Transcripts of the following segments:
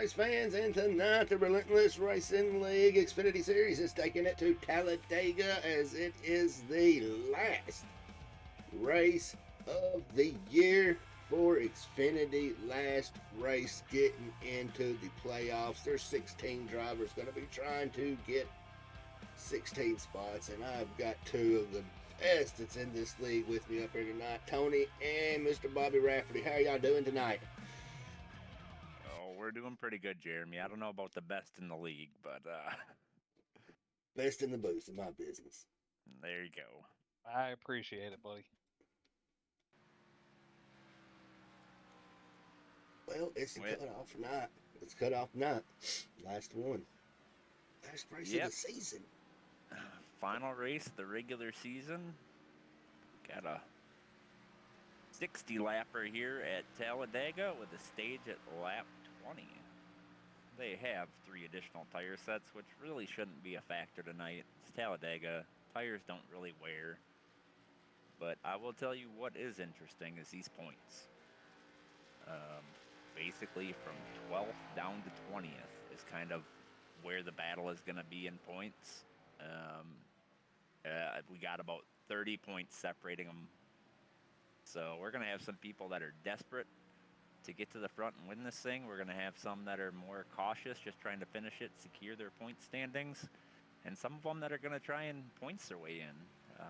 race fans, and tonight the Relentless Racing League Xfinity Series is taking it to Talladega as it is the last race of the year for Xfinity. Last race getting into the playoffs. There's 16 drivers going to be trying to get 16 spots, and I've got two of the best that's in this league with me up here tonight, Tony and Mr. Bobby Rafferty. How are y'all doing tonight? Oh, we're doing pretty good, Jeremy. I don't know about the best in the league, but Best in the booth in my business. there you go. I appreciate it, buddy. Well, it's the With cutoff night. It's cutoff night. Last one. Last race of the yep, season. final race of the regular season. Got a 60 lapper here at Talladega with a stage at lap 20. They have 3 additional tire sets, which really shouldn't be a factor tonight. It's Talladega. Tires don't really wear. But I will tell you what is interesting is these points. Basically from 12th down to 20th is kind of where the battle is going to be in points. We got about 30 points separating them. So we're going to have some people that are desperate to get to the front and win this thing. We're going to have some that are more cautious, just trying to finish it, secure their point standings. And some of them that are going to try and points their way in.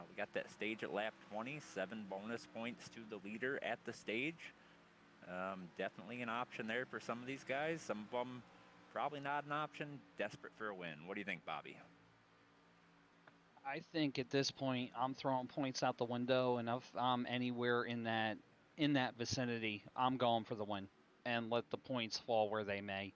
We got that stage at lap 20, 7 bonus points to the leader at the stage. Definitely an option there for some of these guys. Some of them probably not an option, desperate for a win. What do you think, Bobby? I think at this point I'm throwing points out the window, and if I'm anywhere in that vicinity, I'm going for the win and let the points fall where they may.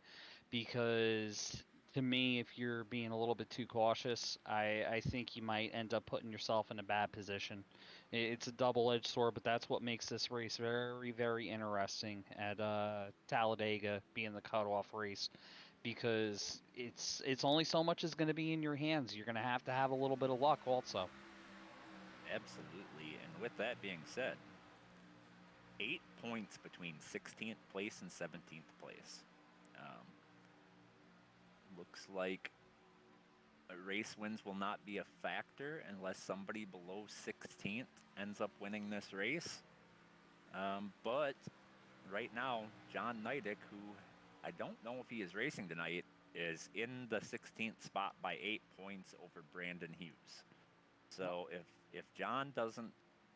Because to me, if you're being a little bit too cautious, I think you might end up putting yourself in a bad position. It's a double-edged sword, but that's what makes this race very, very interesting at Talladega being the cutoff race, because it's only so much is going to be in your hands. You're going to have a little bit of luck also. Absolutely. And with that being said, 8 points between 16th place and 17th place. Um, looks like race wins will not be a factor unless somebody below 16th ends up winning this race. But right now, John Neidick, who I don't know if he is racing tonight, is in the 16th spot by 8 points over Brandon Hughes. So if John doesn't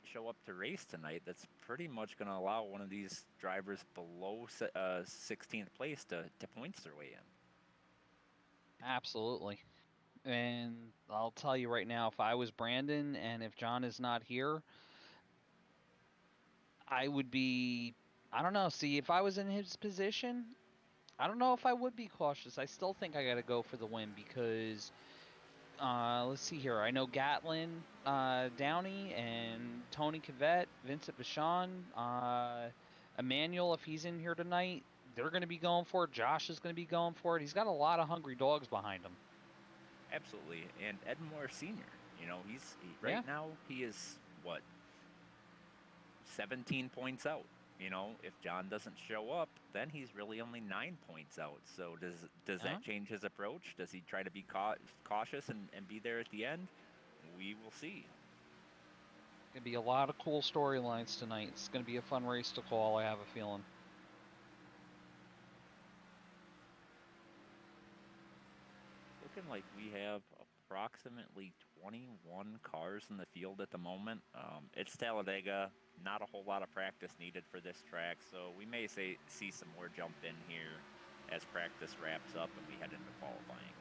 show up to race tonight, that's pretty much going to allow one of these drivers below 16th place to points their way in. Absolutely. And I'll tell you right now, if I was Brandon and if John is not here, I would be, I don't know. See, if I was in his position, I don't know if I would be cautious. I still think I got to go for the win because, let's see here. I know Gatlin, Downey, and Tony Cavett, Vincent Vachon, Emmanuel, if he's in here tonight, they're going to be going for it. Josh is going to be going for it. He's got a lot of hungry dogs behind him. Absolutely. And Edmore Sr., Yeah. right now, he is, 17 points out. If John doesn't show up, then he's really only 9 points out. So does Huh? that change his approach? Does he try to be cautious and be there at the end? We will see. Gonna be a lot of cool storylines tonight. It's gonna be a fun race to call, I have a feeling. Looking like we have approximately 21 cars in the field at the moment. It's Talladega. Not a whole lot of practice needed for this track, so we may see some more jump in here as practice wraps up and we head into qualifying.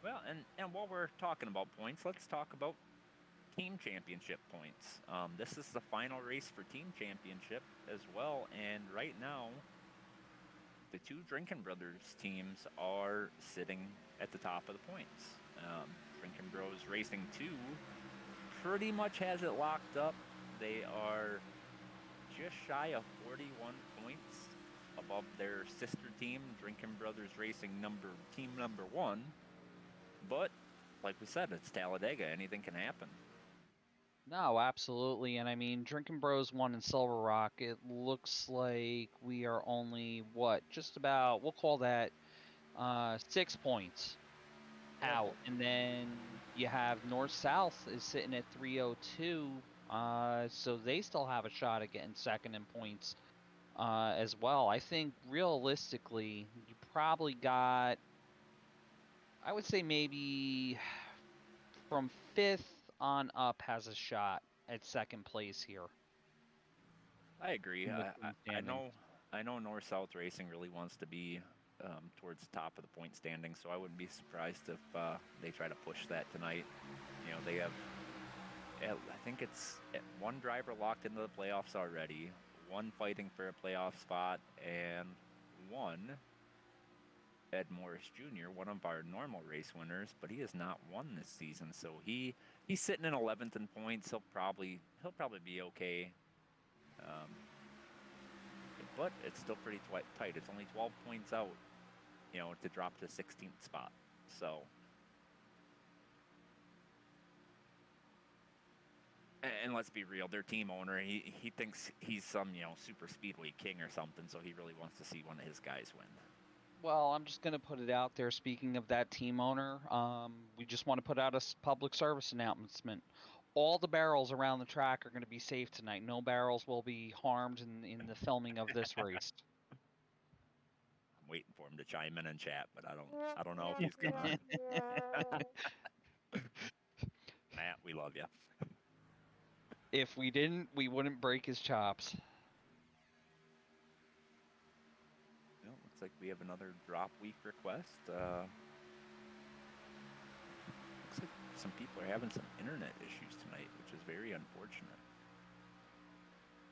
Well, and while we're talking about points, let's talk about team championship points. This is the final race for team championship as well, and right now, the 2 Drinking Brothers teams are sitting at the top of the points. Drinking Bros Racing 2 pretty much has it locked up. They are just shy of 41 points above their sister team, Drinking Brothers Racing team number 1. But like we said, it's Talladega. Anything can happen. No, absolutely. And I mean, Drinking Bros won in Silver Rock. It looks like we are only, what, just about, we'll call that 6 points out. And then you have North South is sitting at 302. So they still have a shot at getting second in points as well. I think realistically, you probably got, I would say maybe from fifth on up has a shot at second place here I agree. in the I, I, point I standings. know I know North South Racing really wants to be towards the top of the point standing, so I wouldn't be surprised if they try to push that tonight. They have I think it's one driver locked into the playoffs already, one fighting for a playoff spot, and one Ed Morris Jr., one of our normal race winners, but he has not won this season. So he's sitting in 11th in points. He'll probably be okay. Um, but it's still pretty tight. It's only 12 points out, to drop to 16th spot. So, and let's be real, their team owner, he thinks he's some, super speedway king or something. So he really wants to see one of his guys win. Well, I'm just going to put it out there. Speaking of that team owner, we just want to put out a public service announcement. All the barrels around the track are going to be safe tonight. No barrels will be harmed in the filming of this race. I'm waiting for him to chime in and chat, but I don't know if he's gonna. Matt, we love you. If we didn't, we wouldn't break his chops. Well, looks like we have another drop week request. Looks like some people are having some internet issues tonight, which is very unfortunate.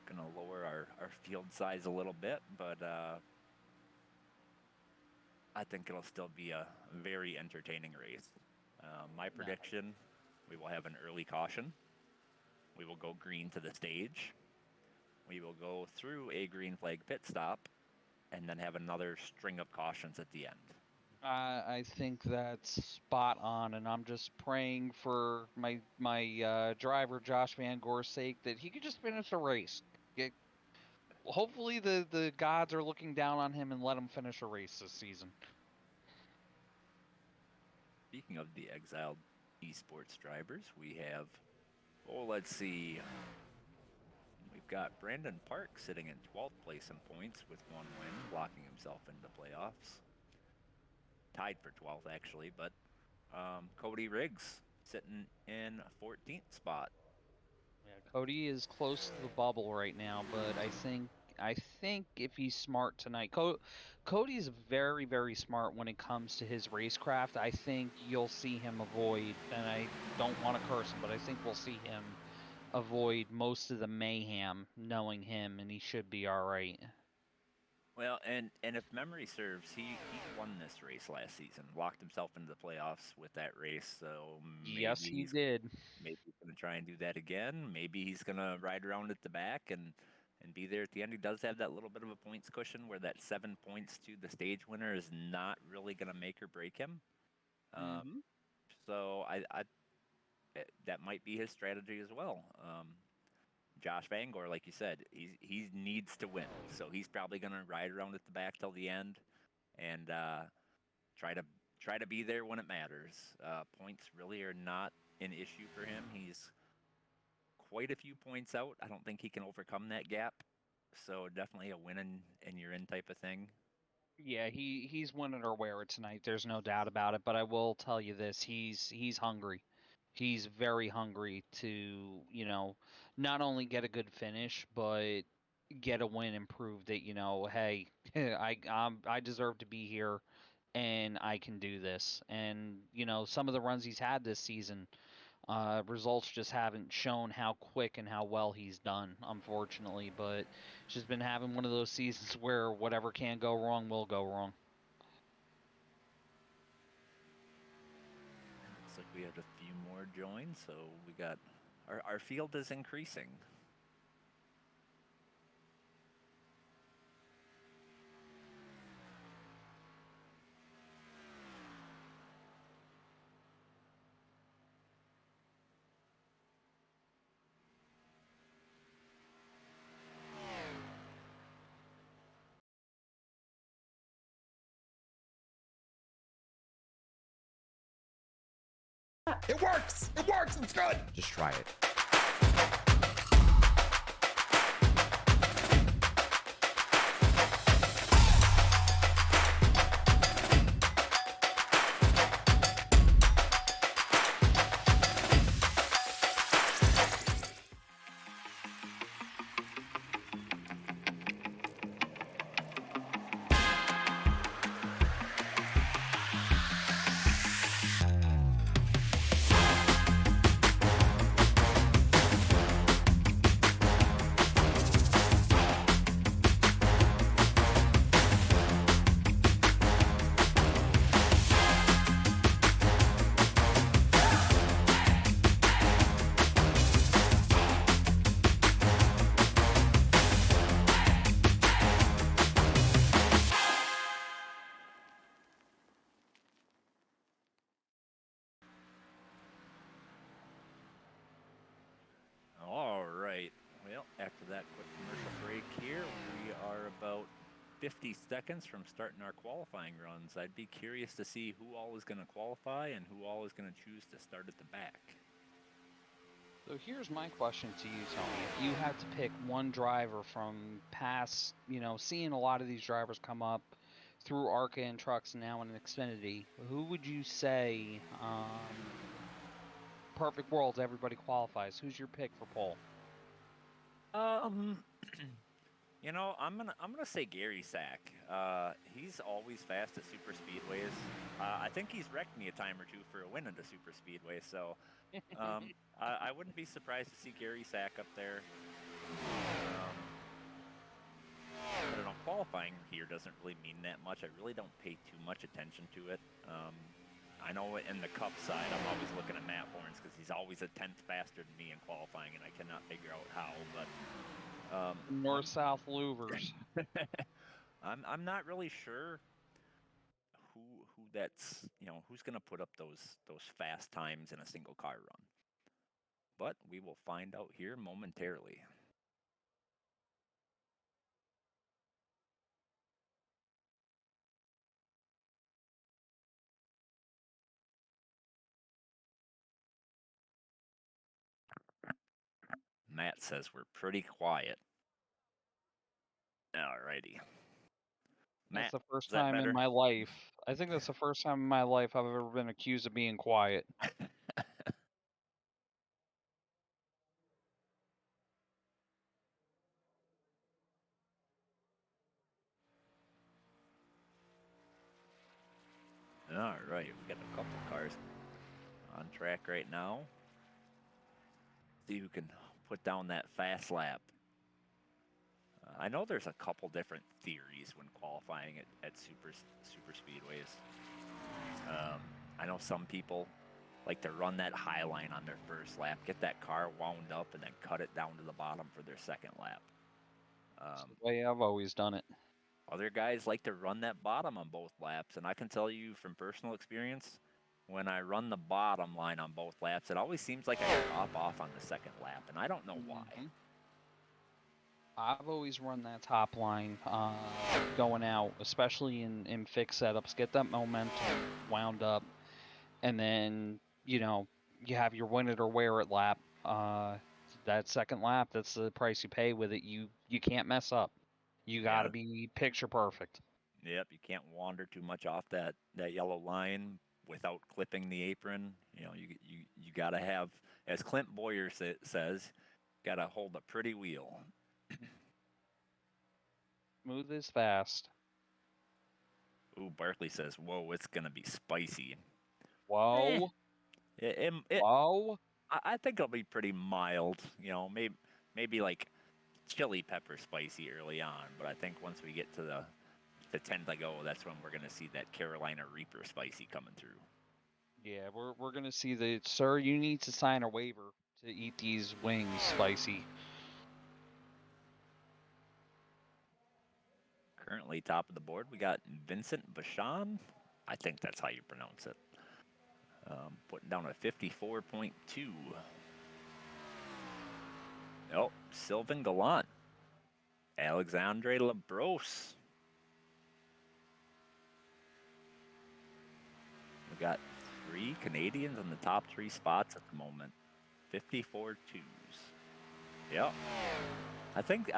Gonna lower our field size a little bit, but I think it'll still be a very entertaining race. My No. prediction, we will have an early caution. We will go green to the stage. We will go through a green flag pit stop and then have another string of cautions at the end. I think that's spot on, and I'm just praying for my driver Josh Van Gore's sake that he could just finish the race. Hopefully the gods are looking down on him and let him finish a race this season. Speaking of the exiled esports drivers, we have, let's see. We've got Brandon Park sitting in 12th place in points with one win, locking himself into playoffs. Tied for 12th, actually, but Cody Riggs sitting in 14th spot. Yeah, Cody is close to the bubble right now, but I think if he's smart tonight, Cody's very, very smart when it comes to his racecraft. I think you'll see him avoid, and I don't want to curse him, but I think we'll see him avoid most of the mayhem, knowing him, and he should be all right. Well, and if memory serves, he won this race last season, locked himself into the playoffs with that race. So Yes, he did. maybe he's gonna try and do that again. Maybe he's gonna ride around at the back and be there at the end. He does have that little bit of a points cushion where that 7 points to the stage winner is not really gonna make or break him. Um, Mm-hmm. so that might be his strategy as well. Josh Van Gore, like you said, he needs to win, so he's probably going to ride around at the back till the end and try to be there when it matters. Points really are not an issue for him. He's quite a few points out. I don't think he can overcome that gap. So definitely a win and you're in type of thing. Yeah, he's winning or wear it tonight. There's no doubt about it. But I will tell you this: he's hungry. He's very hungry to not only get a good finish, but get a win and prove that hey, I deserve to be here, and I can do this. And some of the runs he's had this season, results just haven't shown how quick and how well he's done, unfortunately. But just been having one of those seasons where whatever can go wrong will go wrong. Looks like we had a few more join, so we got our field is increasing. It works! It works! It's good! Just try it. All right. Well, after that quick commercial break here, we are about 50 seconds from starting our qualifying runs. I'd be curious to see who all is going to qualify and who all is going to choose to start at the back. So here's my question to you, Tony. If you had to pick one driver from past, seeing a lot of these drivers come up through ARCA and trucks now in Xfinity, who would you say, perfect world, everybody qualifies? Who's your pick for pole? I'm gonna say Gary Sack. He's always fast at super speedways. I think he's wrecked me a time or two for a win at a super speedway, so I wouldn't be surprised to see Gary Sack up there. I don't know, qualifying here doesn't really mean that much. I really don't pay too much attention to it. I know in the Cup side, I'm always looking at Matt Horns because he's always a tenth faster than me in qualifying, and I cannot figure out how. But North-South louvers. I'm not really sure who that's who's going to put up those fast times in a single car run. But we will find out here momentarily. Matt says we're pretty quiet. Alrighty. Matt, That's the first is that time in better? my life. I think that's the first time in my life I've ever been accused of being quiet. All right, we got a couple cars on track right now. See who can put down that fast lap. I know there's a couple different theories when qualifying at super speedways. I know some people like to run that high line on their first lap, get that car wound up, and then cut it down to the bottom for their second lap. That's the way I've always done it. Other guys like to run that bottom on both laps, and I can tell you from personal experience, when I run the bottom line on both laps, it always seems like I drop off on the second lap, and I don't know why. I've always run that top line going out, especially in fixed setups. Get that momentum wound up, and then you have your win it or wear it lap. That second lap, that's the price you pay with it. You can't mess up. You got to be picture perfect. Yep, you can't wander too much off that yellow line without clipping the apron. You got to have, as Clint Boyer says, got to hold a pretty wheel. Smooth is fast. Ooh, Barkley says, "Whoa, it's gonna be spicy." Whoa. Whoa. I think it'll be pretty mild. Maybe like chili pepper spicy early on, but I think once we get to the 10 to go, that's when we're gonna see that Carolina Reaper spicy coming through. Yeah, we're gonna see the sir. You need to sign a waiver to eat these wings spicy. Currently top of the board, we got Vincent Vachon. I think that's how you pronounce it. Putting down a 54.2. Oh, Sylvain Gallant. Alexandre Labrosse. We got 3 Canadians in the top 3 spots at the moment. 54 twos. Yep. I think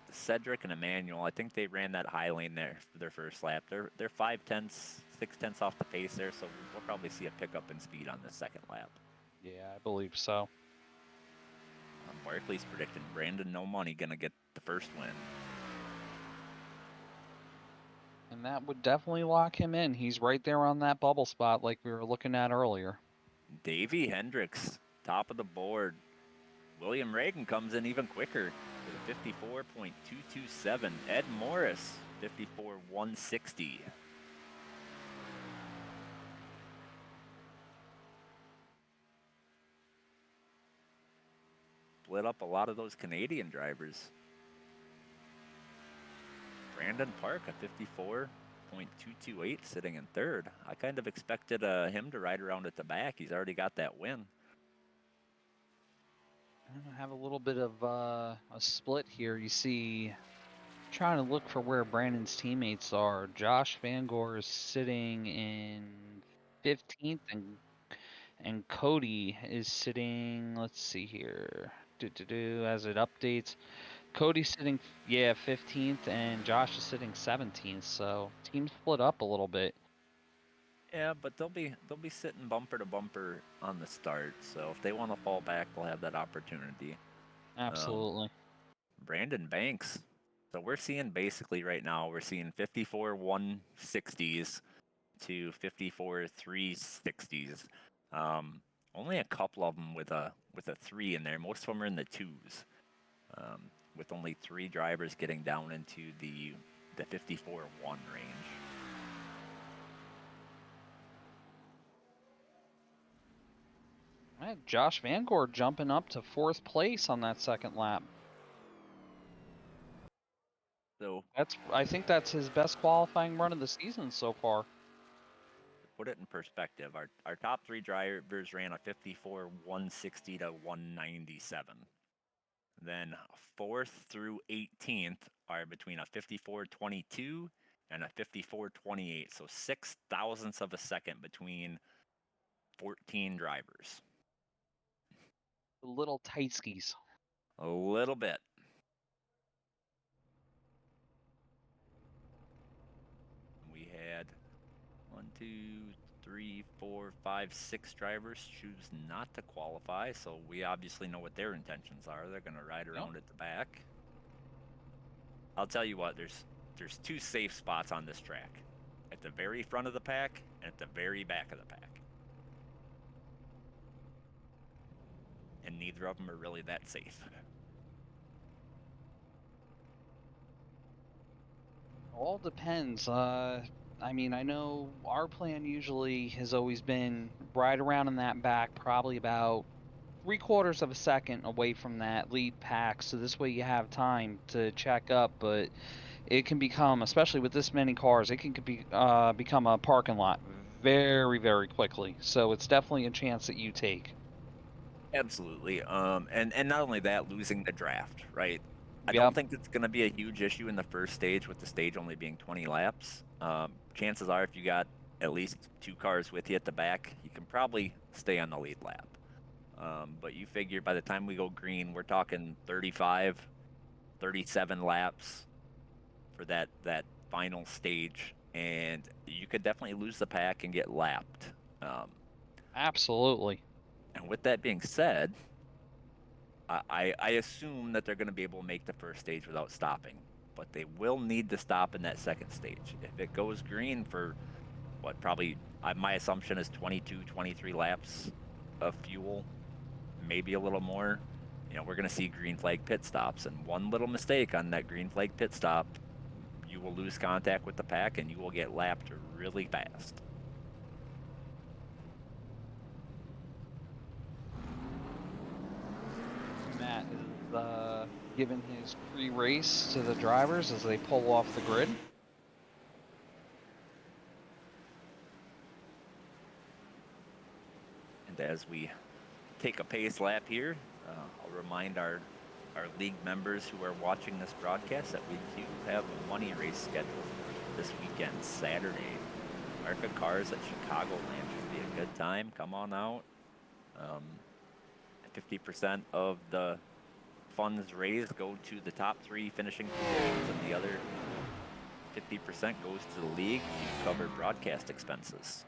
Cedric and Emmanuel, I think they ran that high lane there for their first lap. They're 5/10, 6/10 off the pace there, so we'll probably see a pickup in speed on the second lap. Yeah, I believe so. Barkley's predicting Brandon No Money gonna get the first win. And that would definitely lock him in. He's right there on that bubble spot like we were looking at earlier. Davey Hendricks, top of the board. William Reagan comes in even quicker with a 54.227. Ed Morris, 54.160. Split up a lot of those Canadian drivers. Brandon Park, a 54.228, sitting in third. I kind of expected him to ride around at the back. He's already got that win. I have a little bit of a split here. You see, trying to look for where Brandon's teammates are. Josh Van Gore is sitting in 15th, and Cody is sitting. Let's see here. As it updates, Cody's sitting 15th, and Josh is sitting 17th. So team split up a little bit. Yeah, but they'll be sitting bumper to bumper on the start. So if they want to fall back, they'll have that opportunity. Absolutely. Brandon Banks. So we're seeing basically right now, we're seeing 54 160s to 54 360s. Only a couple of them with a 3 in there. Most of them are in the 2s. With only 3 drivers getting down into the 54 1 range. Josh Van Gore jumping up to 4th place on that second lap. So I think that's his best qualifying run of the season so far. To put it in perspective, our top 3 drivers ran a 54 160 to 197. Then 4th through 18th are between a 54 22 and a 54 28. So 6 thousandths of a second between 14 drivers. The little tight skis. A little bit. We had 1, 2, 3, 4, 5, 6 drivers choose not to qualify, so we obviously know what their intentions are. They're going to ride around at the back. I'll tell you what, there's 2 safe spots on this track. At the very front of the pack and at the very back of the pack. And neither of them are really that safe. All depends. I mean, I know our plan usually has always been right around in that back, probably about 3/4 of a second away from that lead pack. So this way you have time to check up, but it can become, especially with this many cars, it can become a parking lot very, very quickly. So it's definitely a chance that you take. Absolutely. And not only that, losing the draft, right? I Yep. don't think it's going to be a huge issue in the first stage with the stage only being 20 laps. Chances are if you got at least 2 cars with you at the back, you can probably stay on the lead lap. But you figure by the time we go green, we're talking 35, 37 laps for that final stage. And you could definitely lose the pack and get lapped. Absolutely. And with that being said, I assume that they're going to be able to make the first stage without stopping, but they will need to stop in that second stage. If it goes green for probably my assumption is 22, 23 laps of fuel, maybe a little more, we're going to see green flag pit stops. And one little mistake on that green flag pit stop, you will lose contact with the pack and you will get lapped really fast. Matt is giving his pre-race to the drivers as they pull off the grid. And as we take a pace lap here, I'll remind our league members who are watching this broadcast that we do have a money race scheduled for this weekend, Saturday. ARCA cars at Chicagoland should be a good time. Come on out. 50% of the funds raised go to the top 3 finishing positions, and the other 50% goes to the league to cover broadcast expenses.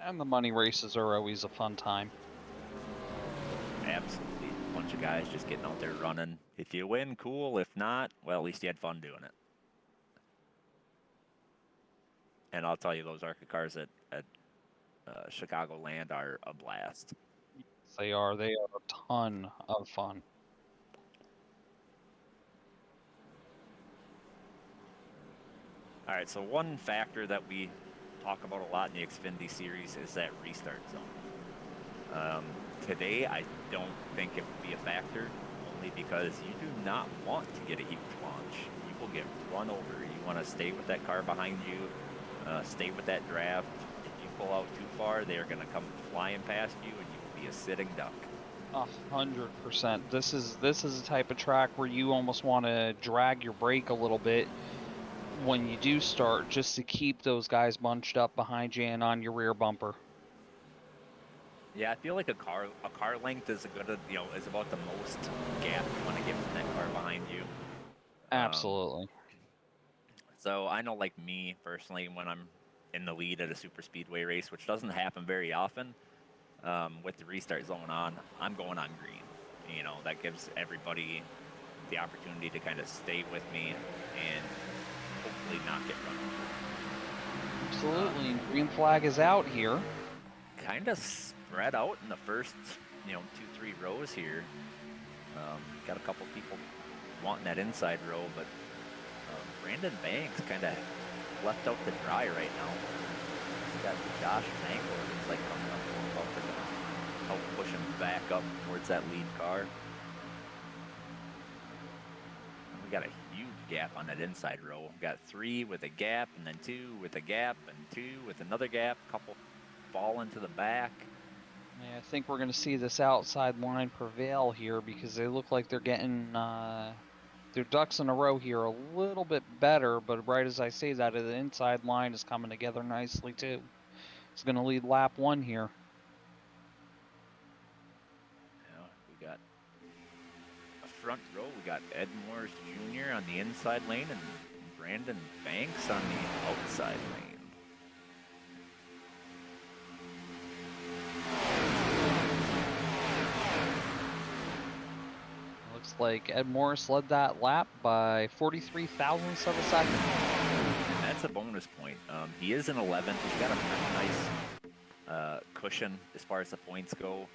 And the money races are always a fun time. Absolutely. A bunch of guys just getting out there running. If you win, cool. If not, well, at least you had fun doing it. And I'll tell you, those ARCA cars at Chicagoland are a blast. They are a ton of fun. All right, so one factor that we talk about a lot in the Xfinity series is that restart zone. Today, I don't think it would be a factor, only because you do not want to get a huge launch. You will get run over. You want to stay with that car behind you, stay with that draft. If you pull out too far, they are going to come flying past you, and you will be a sitting duck. 100%. This is a type of track where you almost want to drag your brake a little bit when you do start, just to keep those guys bunched up behind you and on your rear bumper. Yeah, I feel like a car length is is about the most gap you want to get from that car behind you. Absolutely. So I know, like me personally, when I'm in the lead at a super speedway race, which doesn't happen very often, with the restart zone on, I'm going on green. You know, that gives everybody the opportunity to kind of stay with me and hopefully not get run over. Absolutely. Green flag is out here. Kind of spread out in the first, 2-3 rows here. Got a couple people wanting that inside row, but Brandon Banks kind of left out to dry right now. He's got Josh Mangler who's like coming up to his bumper to help push him back up towards that lead car. And we got a huge gap on that inside row. We got 3 with a gap, and then 2 with a gap, and 2 with another gap. A couple fall into the back. Yeah, I think we're going to see this outside line prevail here, because they look like they're getting their ducks in a row here a little bit better, but right as I say that, the inside line is coming together nicely too. It's going to lead lap 1 here. Yeah, we got a front row. We got Ed Morris Jr. on the inside lane and Brandon Banks on the outside lane. Looks like Ed Morris led that lap by 43 thousandths of a second. And that's a bonus point. He is in 11th. He's got a pretty nice cushion as far as the points go.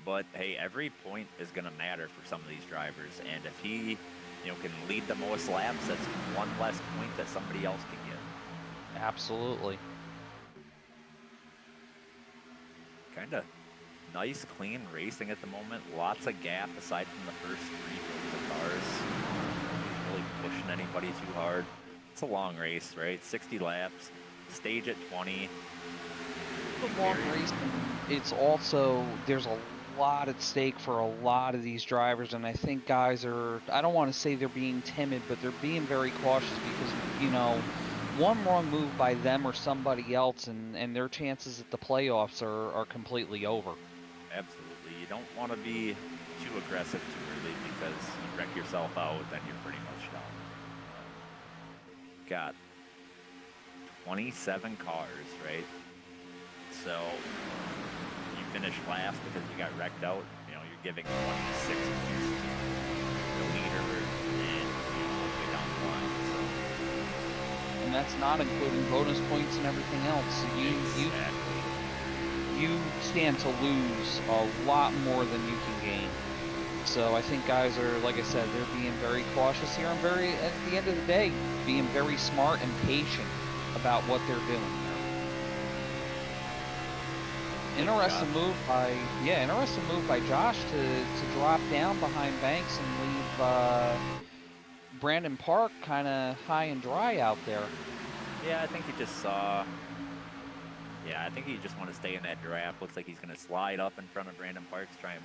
But hey, every point is going to matter for some of these drivers. And if he, can lead the most laps, that's one less point that somebody else can get. Absolutely. Kind of nice, clean racing at the moment. Lots of gap aside from the first 3 rows of cars. Nobody's really pushing anybody too hard. It's a long race, right? 60 laps. Stage at 20. The long race, it's also, there's a lot at stake for a lot of these drivers, and I think guys are, I don't want to say they're being timid, but they're being very cautious because, one wrong move by them or somebody else, and their chances at the playoffs are completely over. Absolutely. You don't want to be too aggressive too early, because you wreck yourself out, then you're pretty much done. Got 27 cars, right? So you finish last because you got wrecked out, you're giving 26 points to the leader and all the way down the line. So. And that's not including bonus points and everything else. So you stand to lose a lot more than you can gain. So I think guys are, like I said, they're being very cautious here and at the end of the day, being very smart and patient about what they're doing. Interesting move by Josh to drop down behind Banks and leave Brandon Park kind of high and dry out there. Yeah, I think he just saw. Yeah, I think he just want to stay in that draft. Looks like he's going to slide up in front of Brandon Parks, try and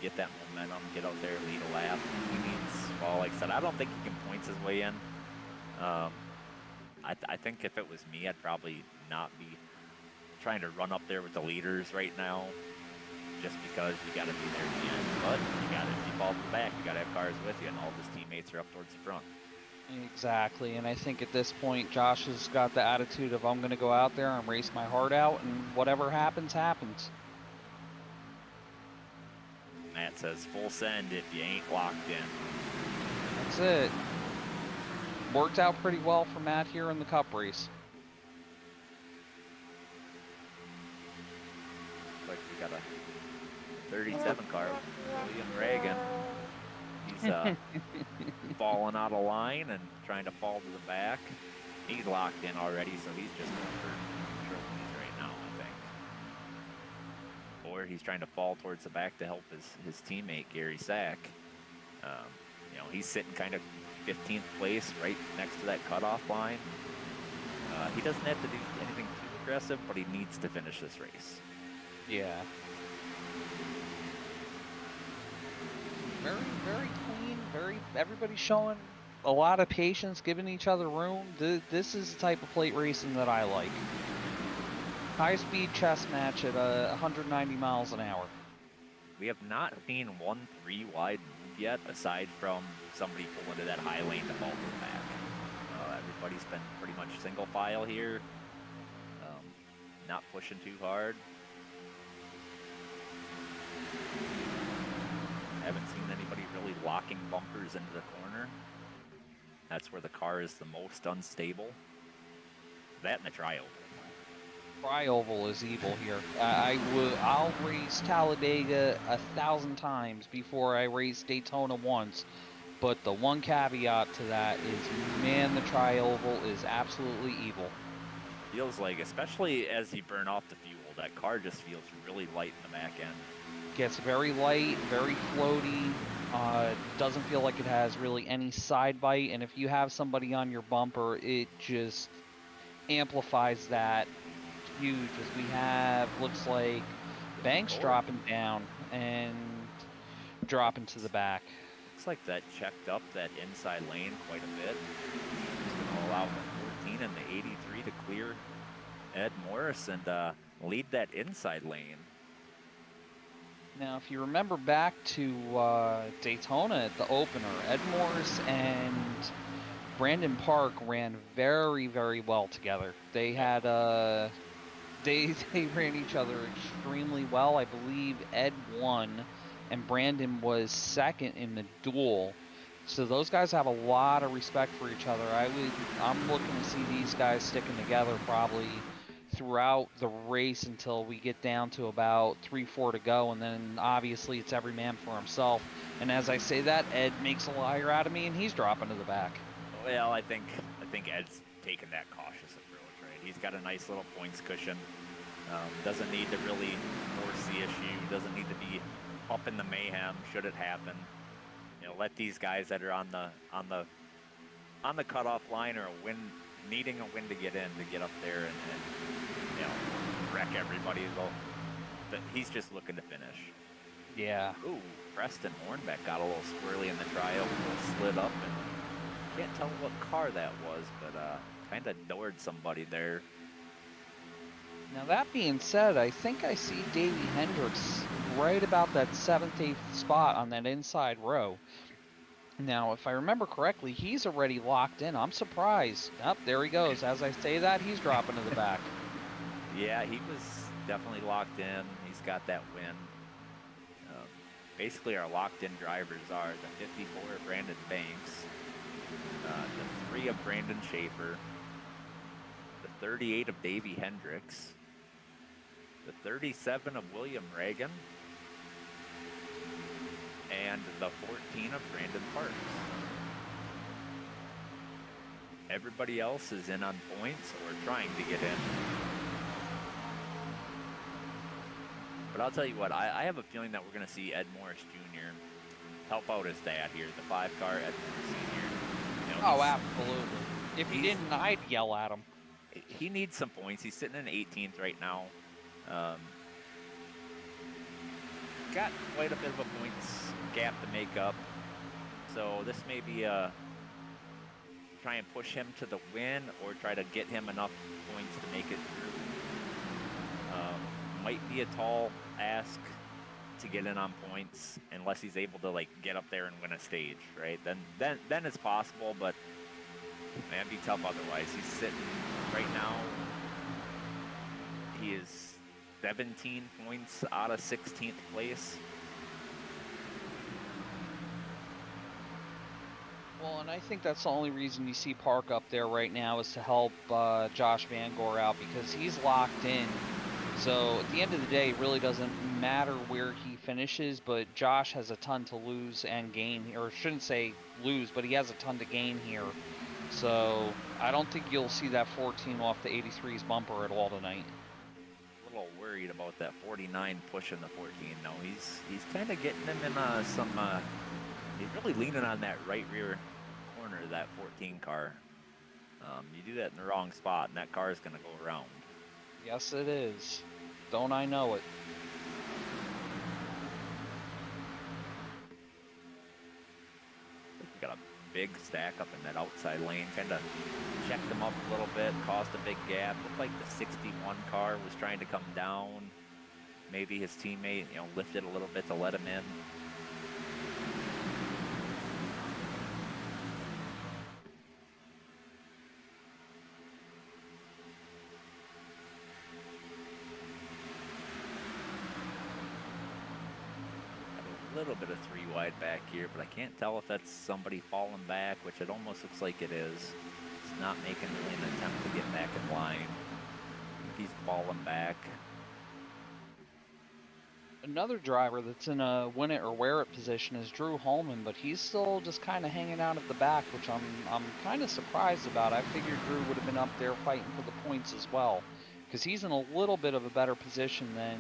get that momentum, get out there, lead a lap. He needs, well, like I said, I don't think he can points his way in. I think if it was me, I'd probably not be trying to run up there with the leaders right now, just because you got to be there at the end. But you got to, if you fall to the back, you got to have cars with you, and all of his teammates are up towards the front. Exactly, and I think at this point, Josh has got the attitude of I'm going to go out there and race my heart out, and whatever happens, happens. Matt says full send if you ain't locked in. That's it. Worked out pretty well for Matt here in the Cup race. Like we got a 37 car, William Reagan. He's falling out of line and trying to fall to the back. He's locked in already, so he's just going for trophies right now, I think. Or he's trying to fall towards the back to help his teammate, Gary Sack. You know, he's sitting kind of 15th place right next to that cutoff line. He doesn't have to do anything too aggressive, but he needs to finish this race. Yeah. Very, very clean. Everybody's showing a lot of patience, giving each other room. This is the type of plate racing that I like. High-speed chess match at 190 miles an hour. We have not seen one 3-wide move yet, aside from somebody pulling to that high lane to fall to the back. Everybody's been pretty much single file here, not pushing too hard. Haven't seen anybody really locking bumpers into the corner. That's where the car is the most unstable. That and the tri-oval. Tri-oval is evil here. I'll race Talladega 1,000 times before I race Daytona once. But the one caveat to that is, man, the tri-oval is absolutely evil. Feels like, especially as you burn off the fuel, that car just feels really light in the back end. Gets very light, very floaty. Doesn't feel like it has really any side bite, and if you have somebody on your bumper, it just amplifies that huge. As we have, looks like Banks dropping down and dropping to the back. Looks like that checked up that inside lane quite a bit. It's going to allow the 14 and the 83 to clear Ed Morris and lead that inside lane. Now, if you remember back to Daytona at the opener, Ed Morris and Brandon Park ran very, very well together. They had they ran each other extremely well. I believe Ed won, and Brandon was second in the duel. So those guys have a lot of respect for each other. I'm looking to see these guys sticking together probably throughout the race until we get down to about 3-4 to go, and then obviously it's every man for himself. And as I say that, Ed makes a liar out of me, and he's dropping to the back. Well, I think Ed's taking that cautious approach, right? He's got a nice little points cushion. Doesn't need to really force the issue. Doesn't need to be up in the mayhem should it happen. You know, let these guys that are on the cutoff line or needing a win to get up there and you know, wreck everybody. But he's just looking to finish. Yeah. Ooh, Preston Hornbeck got a little squirrely in the trial, slid up, and can't tell what car that was, but kind of doored somebody there. Now that being said, I think I see Davey Hendricks right about that 7th, 8th spot on that inside row. Now, if I remember correctly, he's already locked in. I'm surprised. Up, there he goes. As I say that, he's dropping to the back. Yeah, he was definitely locked in. He's got that win. Basically, our locked-in drivers are the 54 of Brandon Banks, the 3 of Brandon Schaefer, the 38 of Davey Hendricks, the 37 of William Reagan, and the 14 of Brandon Parks. Everybody else is in on points or trying to get in. But I'll tell you what, I have a feeling that we're going to see Ed Morris Jr. help out his dad here, the 5-car Ed Morris Sr. You know, absolutely. If he didn't, I'd yell at him. He needs some points. He's sitting in 18th right now. Got quite a bit of a points gap to make up. So this may be try and push him to the win or try to get him enough points to make it through. Might be a tall ask to get in on points unless he's able to like get up there and win a stage, right? Then it's possible, but man, it'd be tough otherwise. He's sitting right now. He is 17 points out of 16th place. Well, and I think that's the only reason you see Park up there right now is to help Josh Van Gore out because he's locked in. So at the end of the day, it really doesn't matter where he finishes, but Josh has a ton to lose and gain, or shouldn't say lose, but he has a ton to gain here. So I don't think you'll see that 14 off the 83's bumper at all tonight. A little worried about that 49 pushing the 14. No, he's kind of getting him in some. He's really leaning on that right rear corner of that 14 car. You do that in the wrong spot, and that car is going to go around. Yes, it is. Don't I know it? We got a big stack up in that outside lane. Kind of checked them up a little bit, caused a big gap. Looked like the 61 car was trying to come down. Maybe his teammate, lifted a little bit to let him in. A little bit of 3 wide back here, but I can't tell if that's somebody falling back, which it almost looks like it is. It's not making really an attempt to get back in line. He's falling back. Another driver that's in a win it or wear it position is Drew Holman, but he's still just kind of hanging out at the back, which I'm kind of surprised about. I figured Drew would have been up there fighting for the points as well, because he's in a little bit of a better position than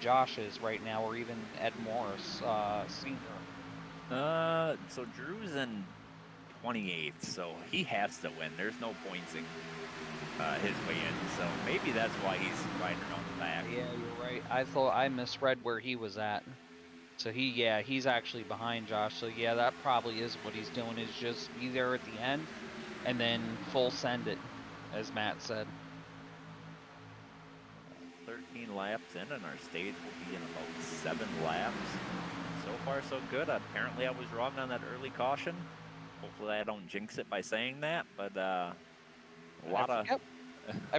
Josh is right now, or even Ed Morris Sr. So Drew's in 28th, so he has to win. There's no points in his way in, so maybe that's why he's riding around the back. Yeah, you're right. I thought I misread where he was at. So he's actually behind Josh. So yeah, that probably is what he's doing, is just be there at the end and then full send it, as Matt said. 13 laps in, and our stage will be in about 7 laps. So far, so good. Apparently, I was wrong on that early caution. Hopefully, I don't jinx it by saying that, but I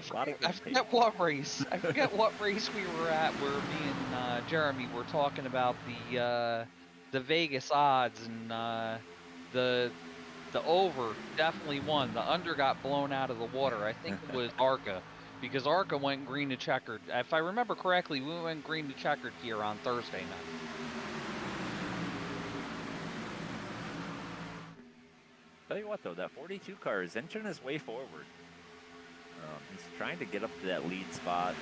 forget what race. I forget what race we were at where me and Jeremy were talking about the Vegas odds, and the over definitely won. The under got blown out of the water. I think it was ARCA, because ARCA went green to checkered. If I remember correctly, we went green to checkered here on Thursday night. Tell you what, though, that 42 car is inching his way forward. He's trying to get up to that lead spot.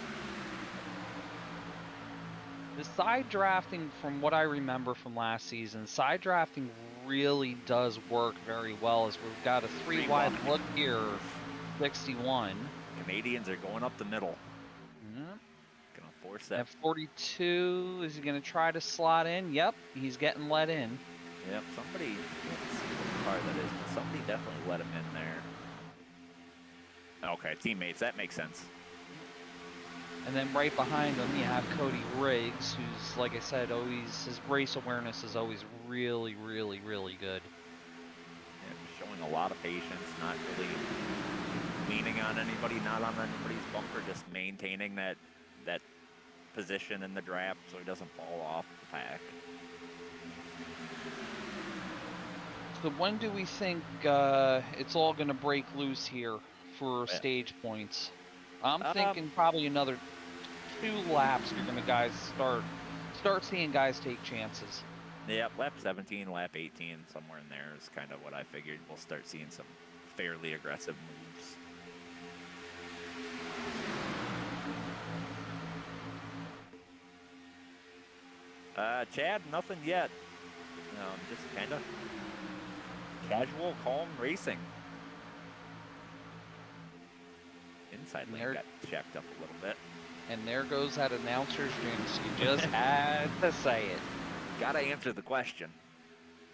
The side drafting, from what I remember from last season, side drafting really does work very well, as we've got a 3 wide look here, 61. Canadians are going up the middle. Yep. Gonna force that. At 42, is he going to try to slot in? Yep, he's getting let in. Yep, somebody, can't see what car that is, but somebody definitely let him in there. Okay, teammates, that makes sense. And then right behind him, you have Cody Riggs, who's, like I said, his race awareness is always really, really, really good. Yeah, showing a lot of patience, not really leaning on anybody, not on anybody's bumper, just maintaining that position in the draft so he doesn't fall off the pack. So when do we think it's all going to break loose here for stage points? I'm thinking probably another 2 laps. You're going to guys start seeing guys take chances. Yep, lap 17, lap 18, somewhere in there is kind of what I figured. We'll start seeing some fairly aggressive moves. Chad, nothing yet. Just kind of casual, calm racing. Inside lane got checked up a little bit. And there goes that announcer's jinx. You just had to say it. Gotta answer the question.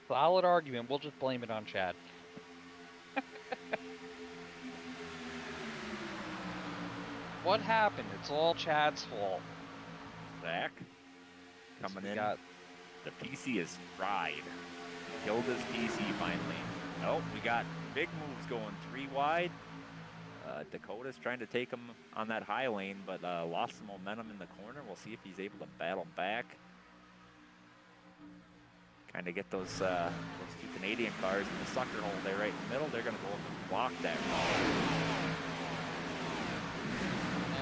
Solid argument. We'll just blame it on Chad. What happened? It's all Chad's fault. Zach coming We in. got The PC is fried. Killed his PC finally. Oh, we got big moves going 3 wide. Dakota's trying to take him on that high lane, but lost some momentum in the corner. We'll see if he's able to battle back. Kind of get those 2 Canadian cars in the sucker hole there right in the middle. They're going to go up and block that ball.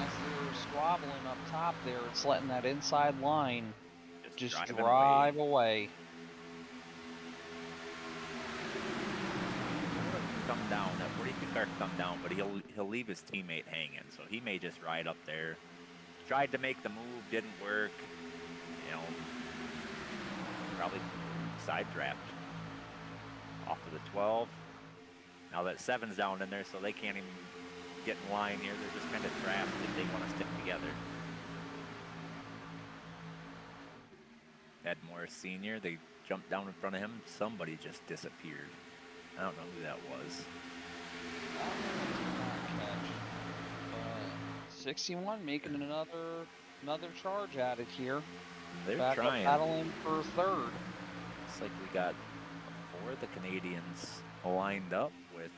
as they're squabbling up top there, it's letting that inside line just driving drive away. Come down. That 42 car can come down, but he'll leave his teammate hanging. So he may just ride up there. Tried to make the move, didn't work. You know, probably side draft off of the 12. Now that 7's down in there, so they can't even get in line here. They're just kind of trapped if they want to stick together. Ed Morris Sr., they jumped down in front of him. Somebody just disappeared. I don't know who that was. 61 making another charge at it here. They're Back trying. up battling for third. Looks like we got 4 of the Canadians lined up with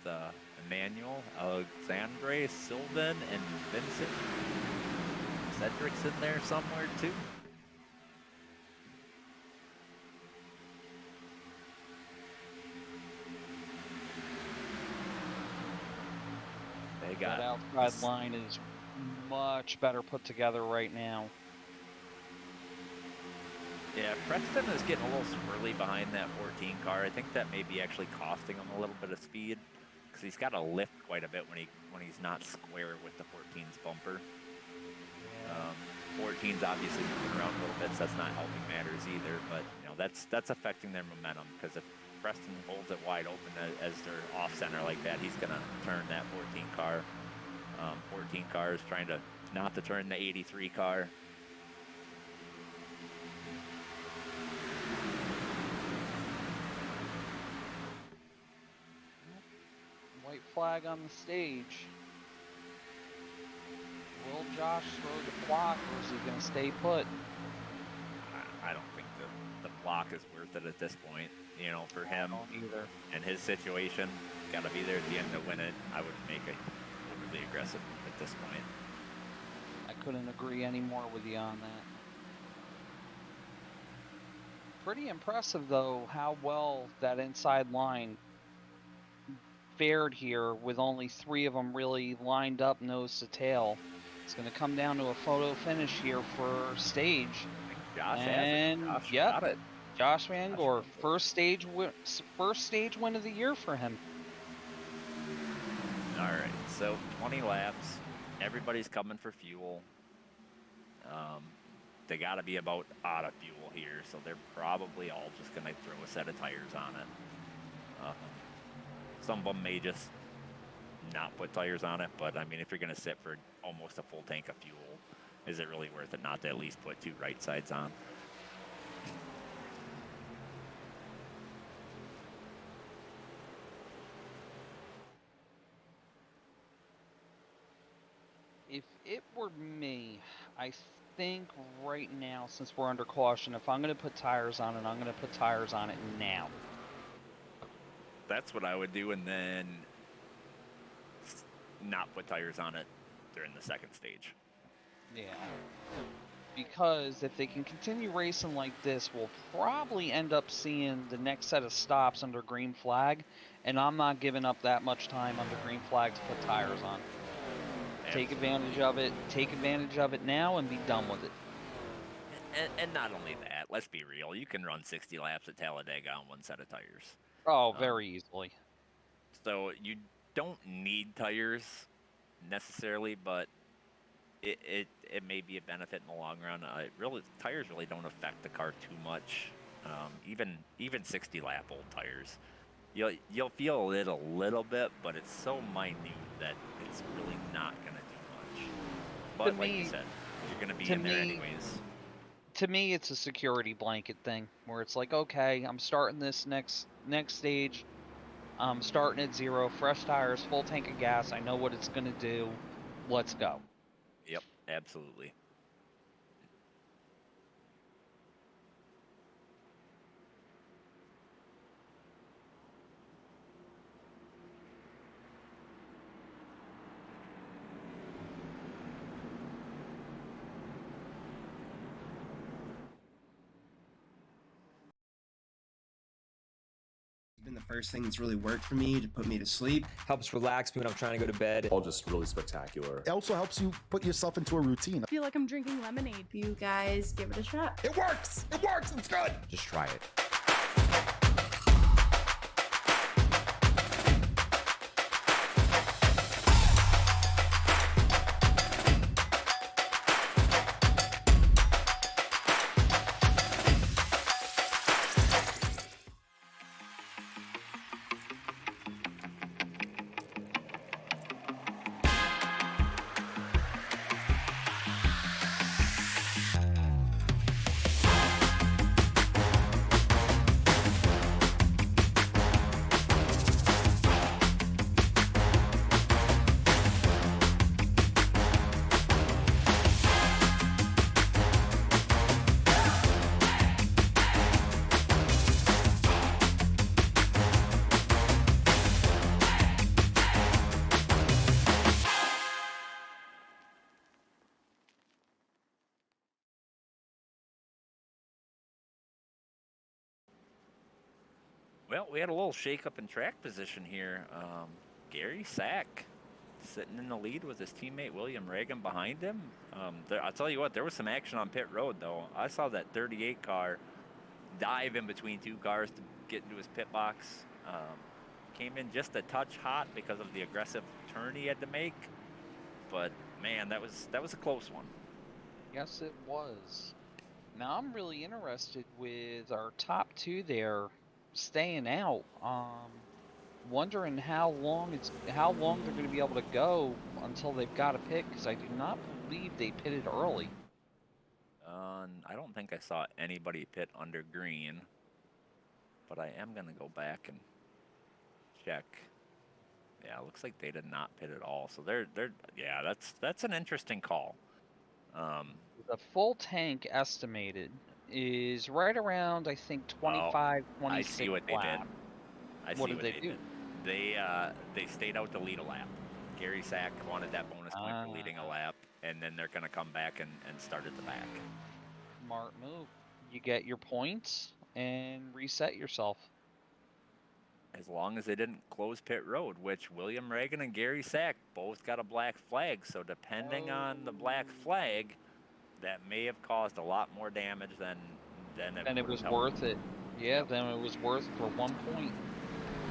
Emmanuel, Alexandre, Sylvan, and Vincent. Cedric's in there somewhere too. They got that outside line is much better put together right now. Yeah, Preston is getting a little swirly behind that 14 car. I think that may be actually costing him a little bit of speed because he's got to lift quite a bit when he's not square with the 14's bumper. 14's obviously moving around a little bit, so that's not helping matters either. But you know that's affecting their momentum because if Preston holds it wide open as they're off center like that, he's gonna turn that 14 car. 14 car is trying to not to turn the 83 car. White flag on the stage. Will Josh throw the block, or is he going to stay put? I don't think the block is worth it at this point. You know, for him either. And his situation, got to be there at the end to win it. I wouldn't make it overly aggressive at this point. I couldn't agree any more with you on that. Pretty impressive, though, how well that inside line fared here with only 3 of them really lined up nose to tail. It's going to come down to a photo finish here for stage. Josh and has it. Josh yep, got it. Josh Van Gore, first stage win of the year for him. All right, so 20 laps. Everybody's coming for fuel. They got to be about out of fuel here, so they're probably all just going to throw a set of tires on it. Some of them may just not put tires on it, but I mean, if you're going to sit for almost a full tank of fuel, is it really worth it not to at least put 2 right sides on? If it were me, I think right now, since we're under caution, if I'm going to put tires on it, I'm going to put tires on it now. That's what I would do, and then not put tires on it during the second stage. Yeah. Because if they can continue racing like this, we'll probably end up seeing the next set of stops under green flag, and I'm not giving up that much time under green flag to put tires on. Take advantage of it. Take advantage of it now and be done with it. And not only that, let's be real. You can run 60 laps at Talladega on 1 set of tires. Oh, very easily. So you don't need tires necessarily, but it may be a benefit in the long run. Tires really don't affect the car too much. Even 60 lap old tires, you'll feel it a little bit, but it's so minute that it's really not going to do much. But like you said, you're going to be in there anyways. To me, it's a security blanket thing where it's like, okay, I'm starting this next stage. I'm starting at 0, fresh tires, full tank of gas. I know what it's going to do. Let's go. Yep, absolutely. Been the first thing that's really worked for me to put me to sleep. Helps relax me when I'm trying to go to bed. All just really spectacular. It also helps you put yourself into a routine. I feel like I'm drinking lemonade. You guys give it a shot. It works! It works! It's good! Just try it. Well, we had a little shake-up in track position here. Gary Sack sitting in the lead with his teammate William Reagan behind him. I'll tell you what, there was some action on pit road, though. I saw that 38 car dive in between two cars to get into his pit box. Came in just a touch hot because of the aggressive turn he had to make. But, man, that was a close one. Yes, it was. Now I'm really interested with our top two there staying out. Wondering how long they're going to be able to go until they've got a pit, because I do not believe they pitted early. I don't think I saw anybody pit under green, but I am going to go back and check. Yeah, it looks like they did not pit at all. So yeah, that's an interesting call. The full tank estimated is right around, I think, 25, 26 I see what they did. What did they do? They stayed out to lead a lap. Gary Sack wanted that bonus point for leading a lap, and then they're going to come back and start at the back. Smart move. You get your points and reset yourself. As long as they didn't close pit road, which William Reagan and Gary Sack both got a black flag. So depending on the black flag, that may have caused a lot more damage than it was worth it. Yeah, then it was worth for 1 point.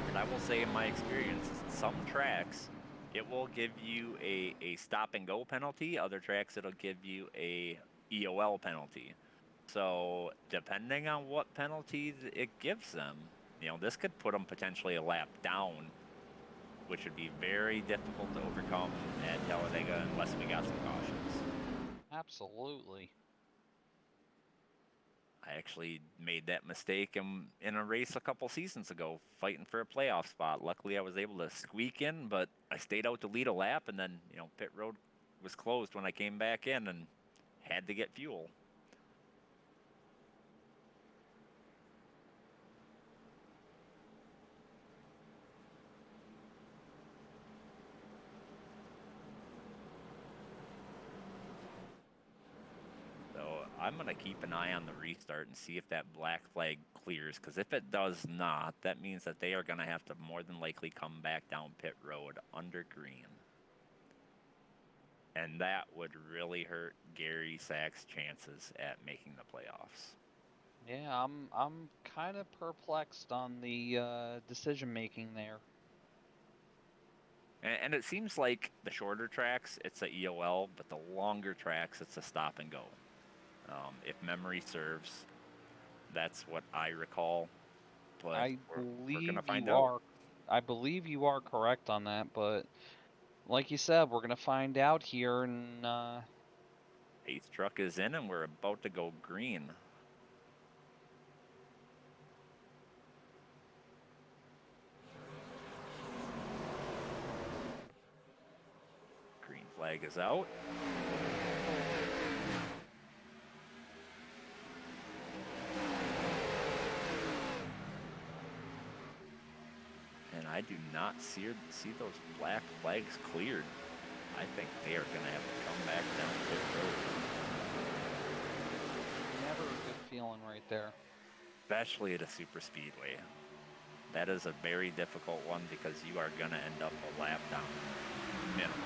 And I will say, in my experience, some tracks, it will give you a stop and go penalty. Other tracks, it'll give you a EOL penalty. So depending on what penalties it gives them, this could put them potentially a lap down, which would be very difficult to overcome at Talladega unless we got some cautions. Absolutely. I actually made that mistake in a race a couple seasons ago, fighting for a playoff spot. Luckily, I was able to squeak in, but I stayed out to lead a lap, and then pit road was closed when I came back in and had to get fuel. I'm going to keep an eye on the restart and see if that black flag clears, because if it does not, that means that they are going to have to more than likely come back down pit road under green. And that would really hurt Gary Sack's chances at making the playoffs. Yeah, I'm kind of perplexed on the decision making there. And it seems like the shorter tracks, it's a EOL, but the longer tracks, it's a stop and go. If memory serves, that's what I recall. But we're gonna find out. I believe you are correct on that, but like you said, we're gonna find out here. And eighth truck is in, and we're about to go green. flag is out. And I do not see those black flags cleared. I think they are going to have to come back down pit road. Never a good feeling right there. Especially at a super speedway. That is a very difficult one because you are going to end up a lap down minimum.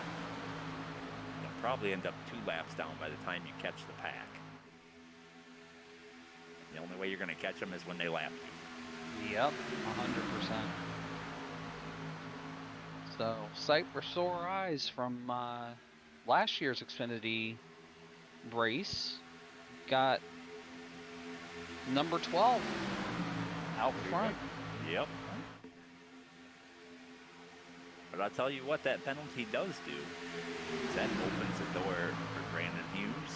You'll probably end up 2 laps down by the time you catch the pack. The only way you're going to catch them is when they lap you. Yep, 100%. So, sight for sore eyes from last year's Xfinity race. Got number 12 out front. Yep. But I'll tell you what that penalty does do is that opens the door for Brandon Hughes,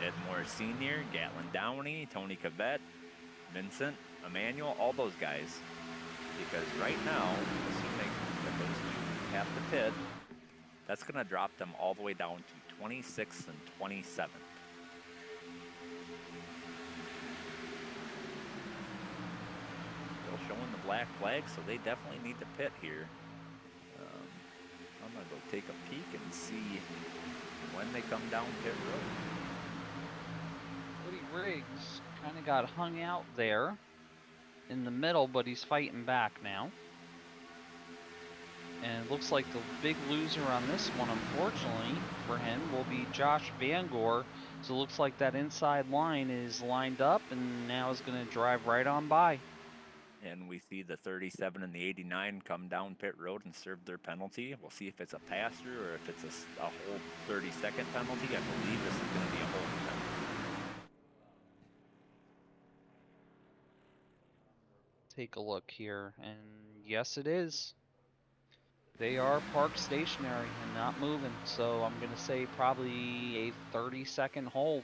Ed Morris Sr., Gatlin Downey, Tony Cabet, Vincent, Emmanuel, all those guys. Because right now, assuming that those two have to pit, that's going to drop them all the way down to 26th and 27th. Still showing the black flag, so they definitely need to pit here. I'm going to go take a peek and see when they come down pit road. Cody Riggs kind of got hung out there in the middle, but he's fighting back now. And it looks like the big loser on this one, unfortunately, for him will be Josh Van Gore. So it looks like that inside line is lined up and now is going to drive right on by. And we see the 37 and the 89 come down pit road and serve their penalty. We'll see if it's a passer or if it's a whole 30-second penalty. I believe this is going to be a whole penalty. Take a look here, and yes, it is. They are parked stationary and not moving, so I'm going to say probably a 30-second hold.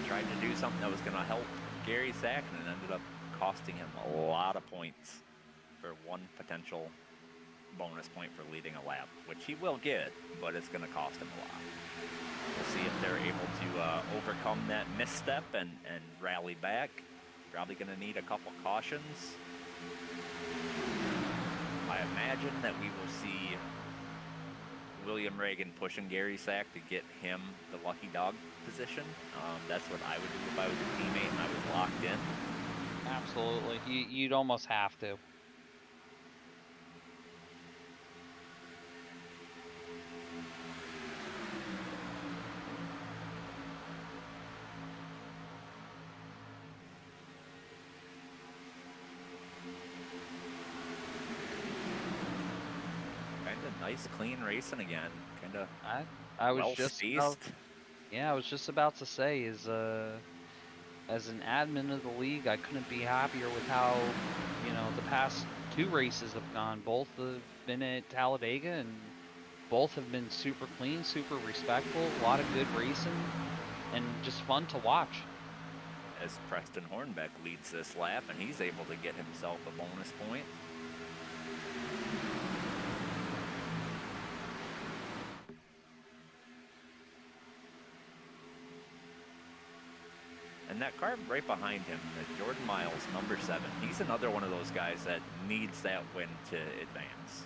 Tried to do something that was going to help Gary Sack and ended up costing him a lot of points for one potential bonus point for leading a lap, which he will get, but it's going to cost him a lot. We'll see if they're able to overcome that misstep and rally back. Probably going to need a couple cautions. I imagine that we will see William Reagan pushing Gary Sack to get him the lucky dog position. That's what I would do if I was a teammate and I was locked in. Absolutely. You'd almost have to. Kind of nice, clean racing again. Kind of I was well just spaced. I was just about to say as an admin of the league, I couldn't be happier with how, the past 2 races have gone. Both have been at Talladega and both have been super clean, super respectful, a lot of good racing and just fun to watch. As Preston Hornbeck leads this lap and he's able to get himself a bonus point. And that car right behind him, Jordan Miles, number 7, he's another one of those guys that needs that win to advance.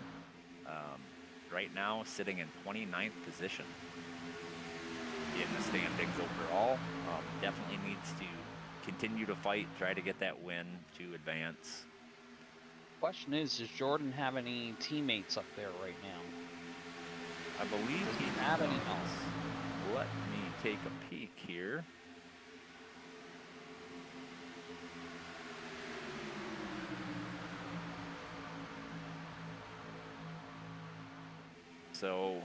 Right now, sitting in 29th position in the standings overall. Definitely needs to continue to fight, try to get that win to advance. Question is, does Jordan have any teammates up there right now? I believe Does he have any else? Let me take a peek here. So,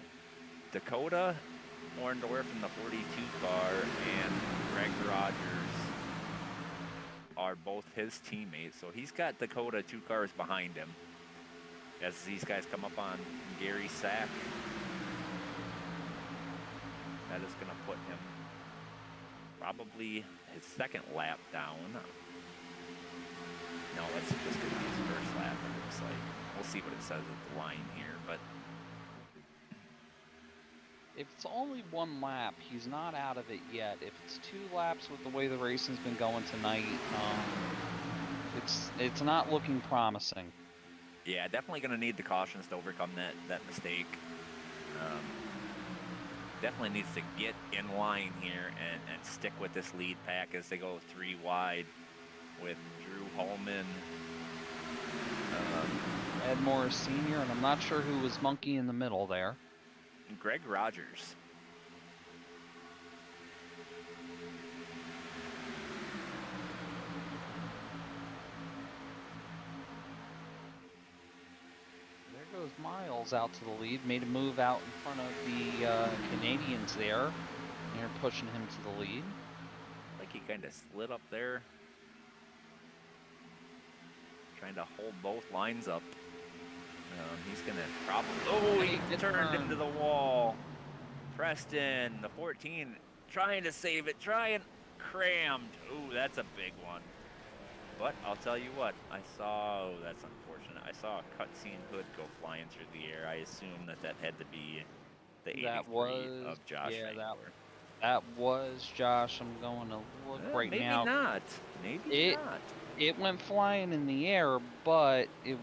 Dakota Orndorff in the 42 car and Greg Rogers are both his teammates. So he's got Dakota 2 cars behind him as these guys come up on Gary Sack. That is going to put him probably his 2nd lap down. No, that's just going to be his 1st lap, it looks like. We'll see what it says at the line here, but If it's only one lap, he's not out of it yet. If it's 2 laps with the way the racing's been going tonight, it's not looking promising. yeah, definitely going to need the cautions to overcome that mistake. Definitely needs to get in line here and stick with this lead pack as they go 3 wide with Drew Holman. Ed Morris Sr., and I'm not sure who was monkey in the middle there. Greg Rogers. There goes Miles out to the lead, made a move out in front of the Canadians there. They're pushing him to the lead. Like he kind of slid up there. Trying to hold both lines up. He's going to probably... Oh, he turned into the wall. Preston, the 14, trying to save it, crammed. Ooh, that's a big one. But I'll tell you what, I saw, oh, that's unfortunate. I saw a cutscene hood go flying through the air. I assume that had to be the 83 of Josh Vancouver. That was Josh. I'm going to look right maybe now. Maybe not. It went flying in the air, but it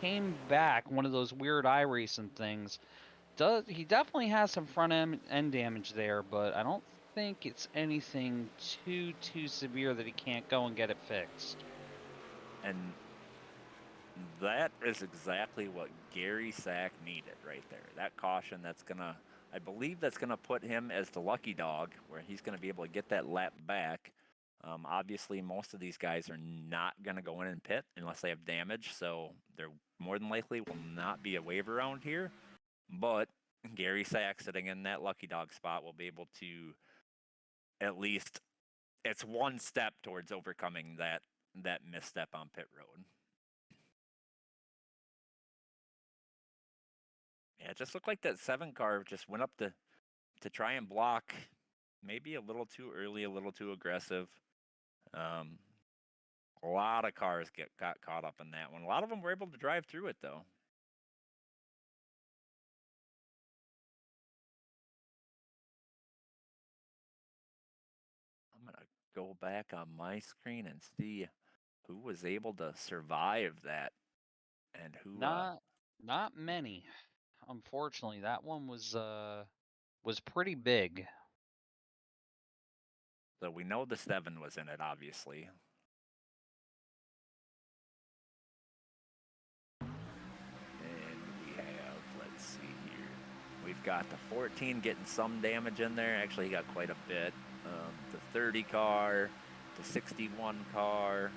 came back, one of those weird iRacing things. He definitely has some front end damage there, but I don't think it's anything too severe that he can't go and get it fixed. And that is exactly what Gary Sack needed right there. That caution I believe that's gonna put him as the lucky dog, where he's gonna be able to get that lap back. Obviously, most of these guys are not gonna go in and pit unless they have damage, so there more than likely will not be a wave around here. But Gary Sack sitting in that lucky dog spot will be able to at least, it's one step towards overcoming that misstep on pit road. Yeah, it just looked like that 7 car just went up to try and block, maybe a little too early, a little too aggressive. A lot of cars got caught up in that one. A lot of them were able to drive through it, though. I'm going to go back on my screen and see who was able to survive that and who... Not many. Unfortunately, that one was pretty big. So we know the 7 was in it, obviously. And we have, let's see here. We've got the 14 getting some damage in there. Actually, he got quite a bit. The 30 car, the 61 car,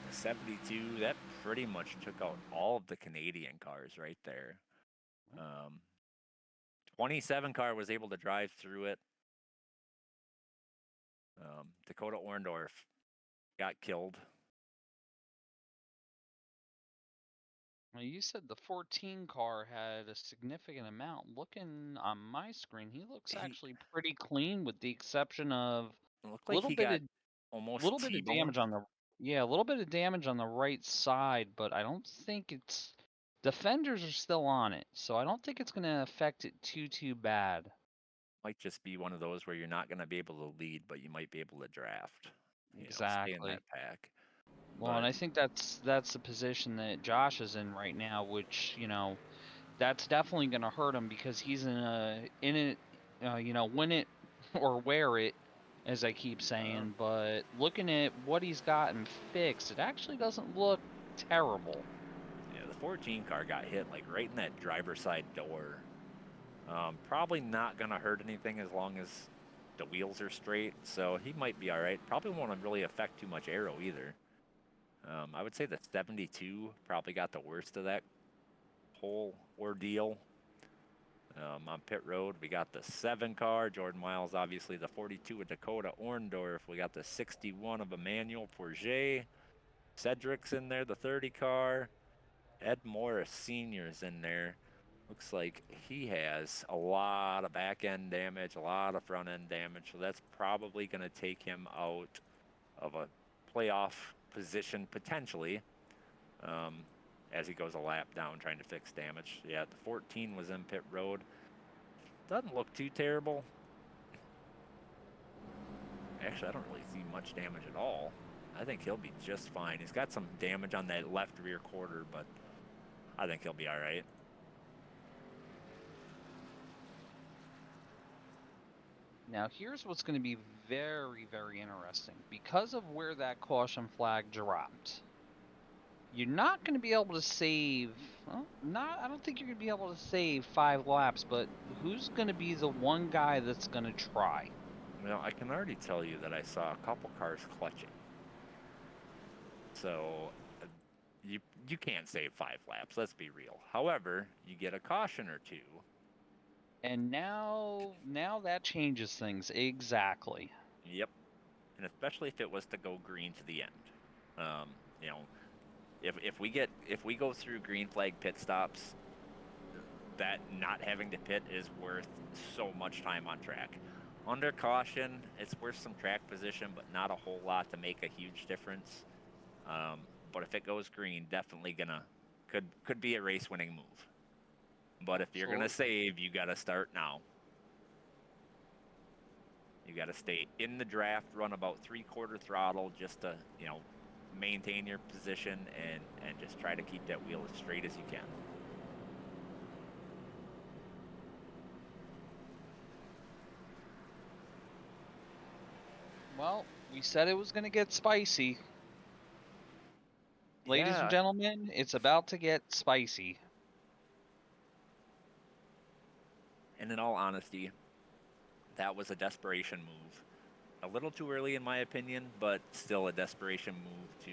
the 72. That pretty much took out all of the Canadian cars right there. 27 car was able to drive through it. Dakota Orndorff got killed. Well, you said the 14 car had a significant amount. Looking on my screen, he looks actually pretty clean, with the exception of a little bit of damage on a little bit of damage on the right side, but I don't think it's... Defenders are still on it, so I don't think it's going to affect it too bad. Might just be one of those where you're not going to be able to lead, but you might be able to draft. Exactly. Stay in that pack. Well, and I think that's the position that Josh is in right now, which, that's definitely going to hurt him, because he's in it, win it or wear it, as I keep saying. But looking at what he's gotten fixed, it actually doesn't look terrible. Yeah, the 14 car got hit like right in that driver's side door. Probably not going to hurt anything as long as the wheels are straight, so he might be all right. Probably won't really affect too much aero either. I would say the 72 probably got the worst of that whole ordeal. On pit road, we got the 7 car, Jordan Miles, obviously the 42 of Dakota Orndorff. We got the 61 of Emmanuel Forget. Cedric's in there, the 30 car. Ed Morris Sr. is in there. Looks like he has a lot of back end damage, a lot of front end damage, so that's probably going to take him out of a playoff position potentially as he goes a lap down trying to fix damage. Yeah, the 14 was in pit road. Doesn't look too terrible. Actually, I don't really see much damage at all. I think he'll be just fine. He's got some damage on that left rear quarter, but I think he'll be all right. Now, here's what's going to be very, very interesting. Because of where that caution flag dropped, you're not going to be able to save. Well, I don't think you're going to be able to save 5 laps. But who's going to be the one guy that's going to try? Well, I can already tell you that I saw a couple cars clutching. So you can't save 5 laps. Let's be real. However, you get a caution or 2. And now that changes things exactly. Yep. And especially if it was to go green to the end. You know, if we go through green flag pit stops, that not having to pit is worth so much time on track. Under caution, it's worth some track position, but not a whole lot to make a huge difference. But if it goes green, definitely could be a race winning move. But if you're gonna save, you gotta start now. You gotta stay in the draft, run about 3/4 throttle just to, you know, maintain your position and just try to keep that wheel as straight as you can. Well, we said it was going to get spicy. Ladies and gentlemen, it's about to get spicy. And in all honesty, that was a desperation move. A little too early in my opinion, but still a desperation move to,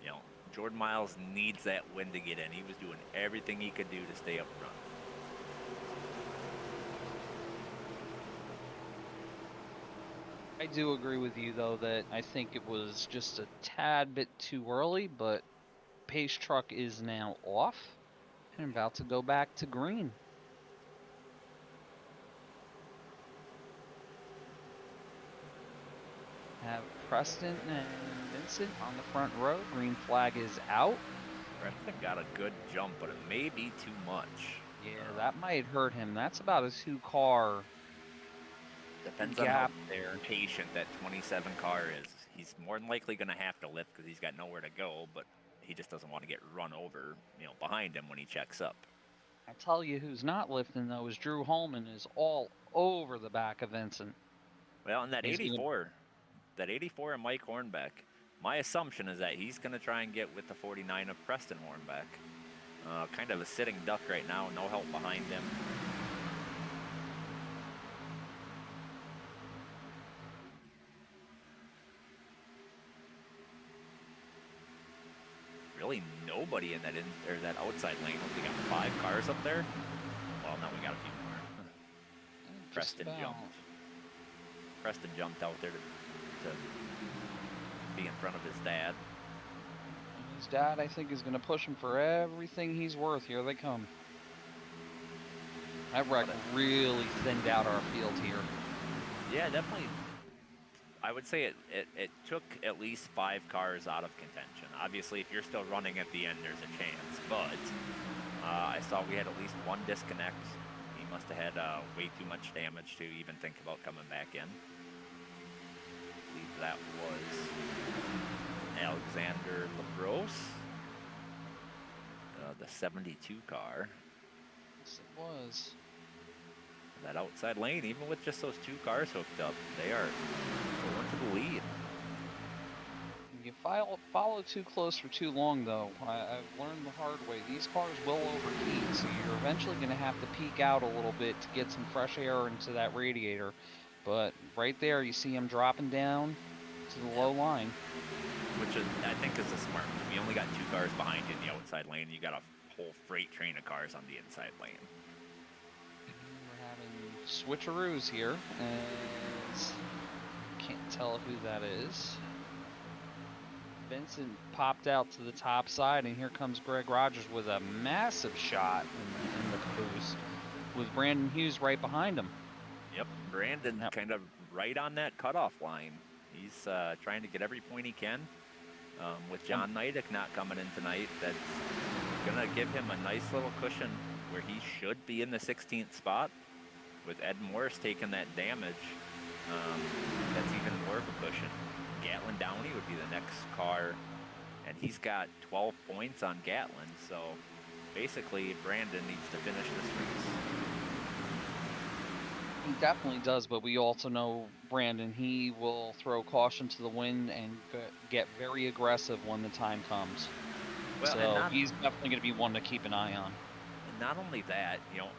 you know, Jordan Miles needs that win to get in. He was doing everything he could do to stay up front. I do agree with you, though, that I think it was just a tad bit too early, but Pace Truck is now off and about to go back to green. Have Preston and Vincent on the front row. Green flag is out. Preston got a good jump, but it may be too much. Yeah, that might hurt him. That's about a 2-car Depends gap on how there. patient that 27 car is. He's more than likely going to have to lift because he's got nowhere to go, but he just doesn't want to get run over, you know, behind him when he checks up. I'll tell you who's not lifting, though, is Drew Holman is all over the back of Vincent. Well, and that 84 and Mike Hornbeck, my assumption is that he's going to try and get with the 49 of Preston Hornbeck. Kind of a sitting duck right now, no help behind him. Really nobody in that that outside lane. We got 5 cars up there. Well, no, we got a few more. Preston jumped out there to be in front of his dad. His dad, I think, is going to push him for everything he's worth. Here they come. That wreck really thinned out our field here. Yeah, definitely. I would say it took at least 5 cars out of contention. Obviously, if you're still running at the end, there's a chance. But I saw we had at least 1 disconnect. He must have had way too much damage to even think about coming back in. I believe that was Alexander LaBrose, the 72 car. Yes, it was. That outside lane, even with just those 2 cars hooked up, they are going to the lead. You follow too close for too long, though. I've learned the hard way. These cars will overheat, so you're eventually going to have to peek out a little bit to get some fresh air into that radiator. But right there, you see him dropping down to the low line. Which is, I think is a smart move. You only got 2 cars behind you in the outside lane. You got a whole freight train of cars on the inside lane. We're having switcheroos here, as can't tell who that is. Vincent popped out to the top side, and here comes Greg Rogers with a massive shot in the caboose, with Brandon Hughes right behind him. Yep, Brandon kind of right on that cutoff line. He's trying to get every point he can. With John Neidick not coming in tonight, that's going to give him a nice little cushion where he should be in the 16th spot. With Ed Morris taking that damage, that's even more of a cushion. Gatlin Downey would be the next car, and he's got 12 points on Gatlin, so basically Brandon needs to finish this race. He definitely does, but we also know Brandon, he will throw caution to the wind and get very aggressive when the time comes. Well, so he's definitely going to be one to keep an eye on. And not only that, you know,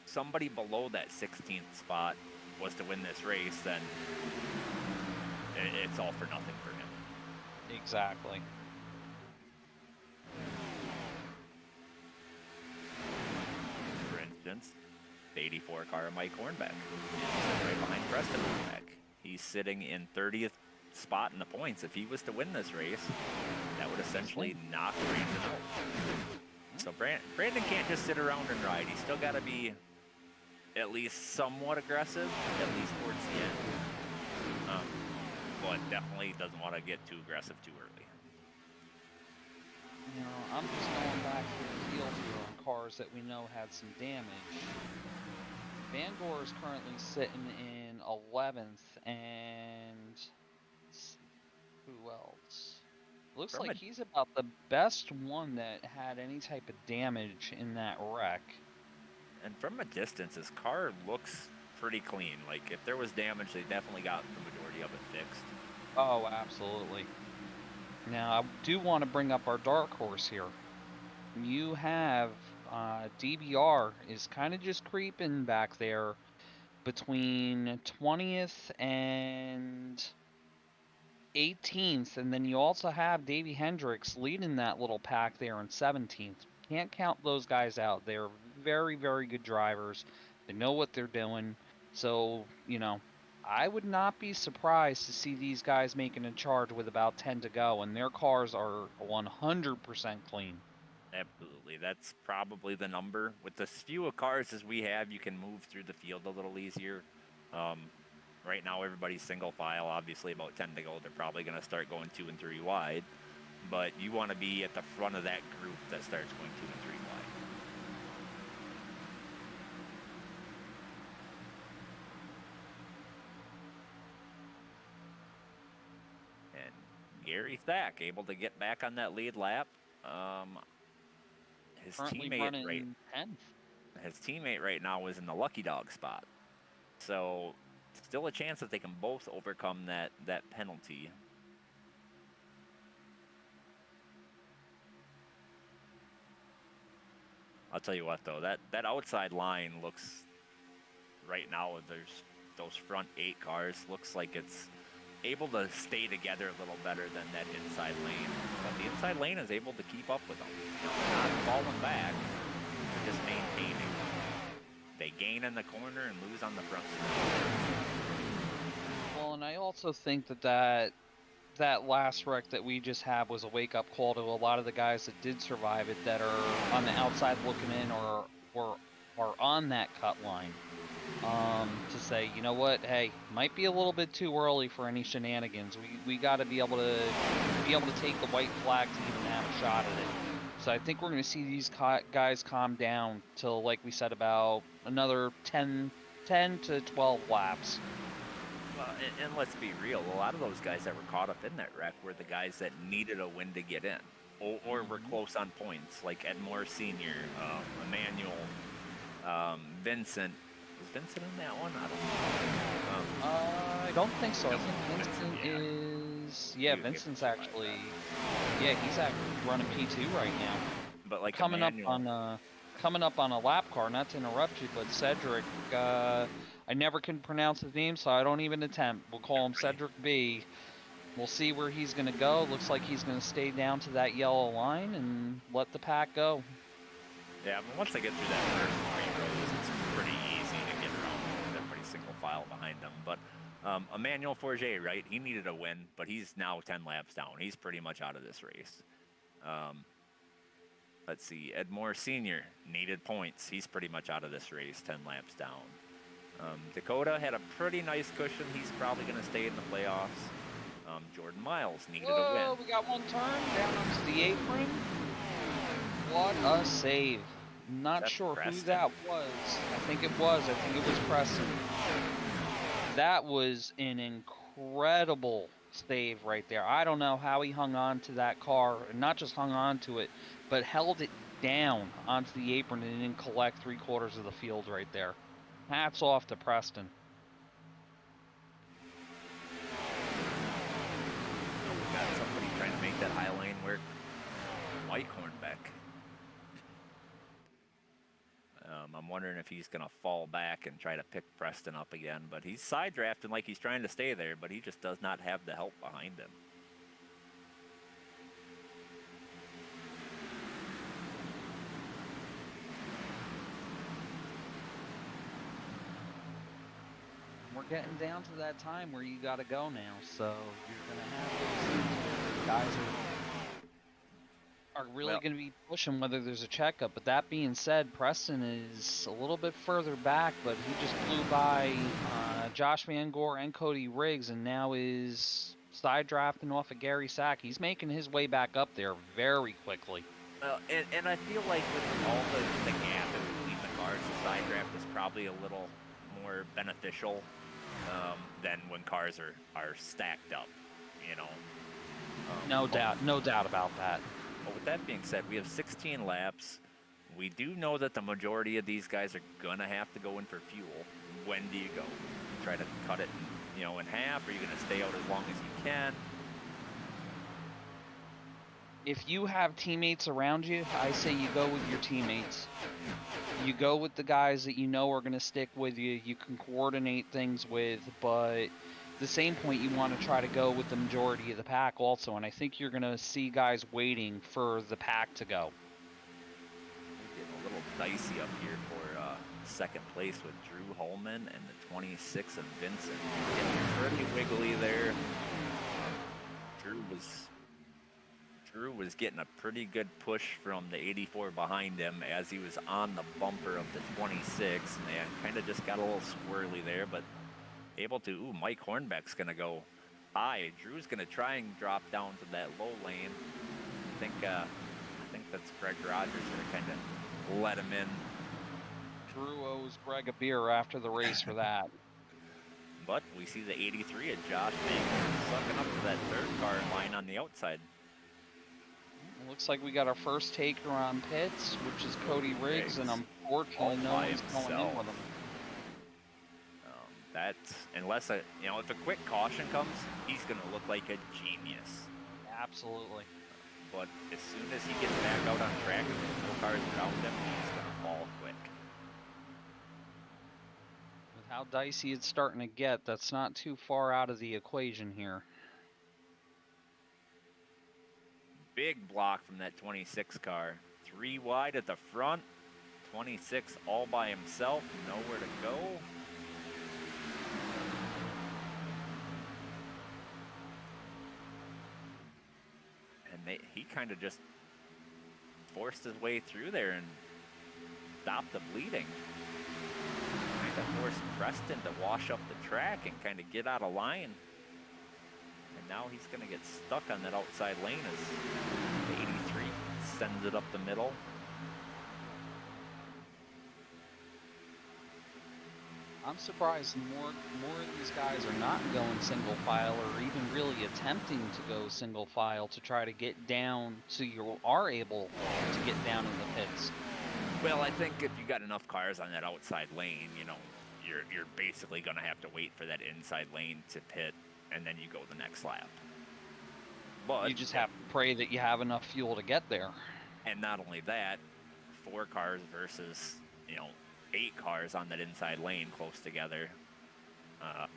somebody below that 16th spot was to win this race, then it's all for nothing for him. Exactly. For instance, the 84 car, Mike Hornbeck, right behind Preston Hornbeck. He's sitting in 30th spot in the points. If he was to win this race, that would essentially knock Brandon out. So Brandon can't just sit around and ride. He's still got to be at least somewhat aggressive, at least towards the end. But definitely doesn't want to get too aggressive too early. You know, I'm just going back to the field here on cars that we know had some damage. Van Gore is currently sitting in 11th, and who else? Looks like he's about the best one that had any type of damage in that wreck. And from a distance, his car looks pretty clean. Like, if there was damage, they definitely got the majority of it fixed. Oh, absolutely. Now, I do want to bring up our dark horse here. You have DBR is kind of just creeping back there between 20th and 18th, and then you also have Davey Hendricks leading that little pack there in 17th. Can't count those guys out. They're very, very good drivers. They know what they're doing. So, you know, I would not be surprised to see these guys making a charge with about 10 to go, and their cars are 100% clean. Absolutely. That's probably the number. With as few cars as we have, you can move through the field a little easier. Right now, everybody's single file. Obviously, about 10 to go, they're probably going to start going 2 and 3 wide. But you want to be at the front of that group that starts going 2 and 3 wide. And Gary Thack able to get back on that lead lap. His teammate right now is in the lucky dog spot. So still a chance that they can both overcome that penalty. I'll tell you what, though, that outside line looks right now, there's those front 8 cars, looks like it's able to stay together a little better than that inside lane. But the inside lane is able to keep up with them. They're not falling back, they're just maintaining. They gain in the corner and lose on the front side. Well, and I also think that last wreck that we just had was a wake-up call to a lot of the guys that did survive it that are on the outside looking in or are on that cut line. To say, you know what, hey, might be a little bit too early for any shenanigans. We got to be able to take the white flag to even have a shot at it. So I think we're going to see these guys calm down till, like we said, about another 10 to 12 laps. Well, and let's be real, a lot of those guys that were caught up in that wreck were the guys that needed a win to get in, or were close on points, like Ed Moore Sr., Emmanuel, Vincent. Was Vincent in that one? I don't know. I don't think so. I think Vincent is... Yeah, Vincent's actually... Yeah, he's actually running P2 right now. But like coming up on a lap car, not to interrupt you, but Cedric, I never can pronounce his name, so I don't even attempt. We'll call him Cedric B. We'll see where he's going to go. Looks like he's going to stay down to that yellow line and let the pack go. Yeah, but once they get through that first 3 rows, it's pretty easy to get around because everybody's single file behind them. But Emmanuel Forget, right? He needed a win, but he's now 10 laps down. He's pretty much out of this race. Let's see. Ed Moore Sr. needed points. He's pretty much out of this race, 10 laps down. Dakota had a pretty nice cushion. He's probably going to stay in the playoffs. Jordan Miles needed Whoa, a win. we got one turn down onto the apron. What a save. Not That's sure who Preston. that was. I think it was Preston. That was an incredible save right there. I don't know how he hung on to that car, and not just hung on to it, but held it down onto the apron and didn't collect 3/4 of the field right there. Hats off to Preston. We got somebody trying to make that high lane work. Mike Hornbeck. I'm wondering if he's going to fall back and try to pick Preston up again, but he's side drafting like he's trying to stay there, but he just does not have the help behind him. We're getting down to that time where you got to go now, so you're going to have those things where guys are really going to be pushing whether there's a checkup. But that being said, Preston is a little bit further back, but he just flew by Josh Van Gore and Cody Riggs, and now is side drafting off of Gary Sack. He's making his way back up there very quickly. Well, and I feel like with all the gap in between the cars, the side draft is probably a little more beneficial than when cars are stacked up, you know. No doubt about that. But with that being said, we have 16 laps. We do know that the majority of these guys are gonna have to go in for fuel. When do you go? Try to cut it, in half? Or are you gonna stay out as long as you can? If you have teammates around you, I say you go with your teammates. You go with the guys that you know are going to stick with you, you can coordinate things with, but at the same point you want to try to go with the majority of the pack also, and I think you're going to see guys waiting for the pack to go. We're getting a little dicey up here for second place with Drew Holman and the 26 of Vincent. Getting pretty wiggly there. Drew was getting a pretty good push from the 84 behind him as he was on the bumper of the 26, and kind of just got a little squirrely there, but able to. Ooh, Mike Hornbeck's going to go high. Drew's going to try and drop down to that low lane. I think that's Greg Rogers going to kind of let him in. Drew owes Greg a beer after the race for that. But we see the 83 of Josh Baker sucking up to that third car in line on the outside. Looks like we got our first taker on pits, which is Cody Riggs, and unfortunately no one's going in with him. That's, unless if a quick caution comes, he's going to look like a genius. Absolutely. But as soon as he gets back out on track and there's no cars around him, he's going to fall quick. With how dicey it's starting to get, that's not too far out of the equation here. Big block from that 26 car. 3 wide at the front. 26 all by himself. Nowhere to go. And he kind of just forced his way through there and stopped the bleeding. Kind of forced Preston to wash up the track and kind of get out of line. And now he's going to get stuck on that outside lane as the 83 sends it up the middle. I'm surprised more of these guys are not going single file or even really attempting to go single file to try to get down so you are able to get down in the pits. Well, I think if you got enough cars on that outside lane, you're basically going to have to wait for that inside lane to pit, and then you go the next lap. But you just have to pray that you have enough fuel to get there. And not only that, 4 cars versus 8 cars on that inside lane close together.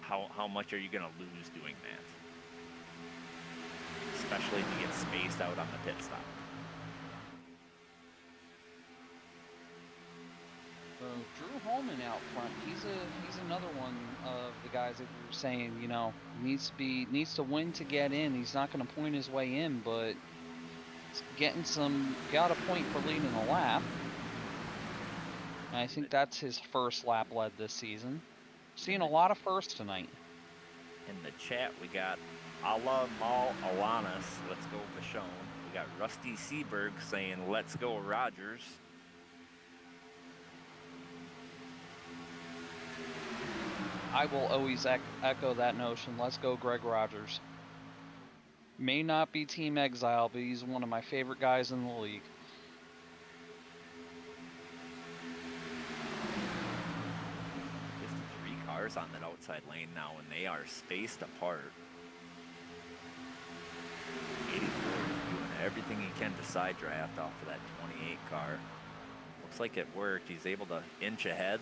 How much are you going to lose doing that? Especially if you get spaced out on the pit stop. So Drew Holman out front, he's another one of the guys that we were saying, needs to win to get in. He's not going to point his way in, but he's got a point for leading a lap. And I think that's his first lap led this season. Seeing a lot of firsts tonight. In the chat, we got a la Mal Alanis, let's go Vachon. We got Rusty Seberg saying, let's go Rogers. I will always echo that notion. Let's go Greg Rogers. May not be Team Exile, but he's one of my favorite guys in the league. Just 3 cars on that outside lane now, and they are spaced apart. 84 is doing everything he can to side draft off of that 28 car. Looks like it worked. He's able to inch ahead.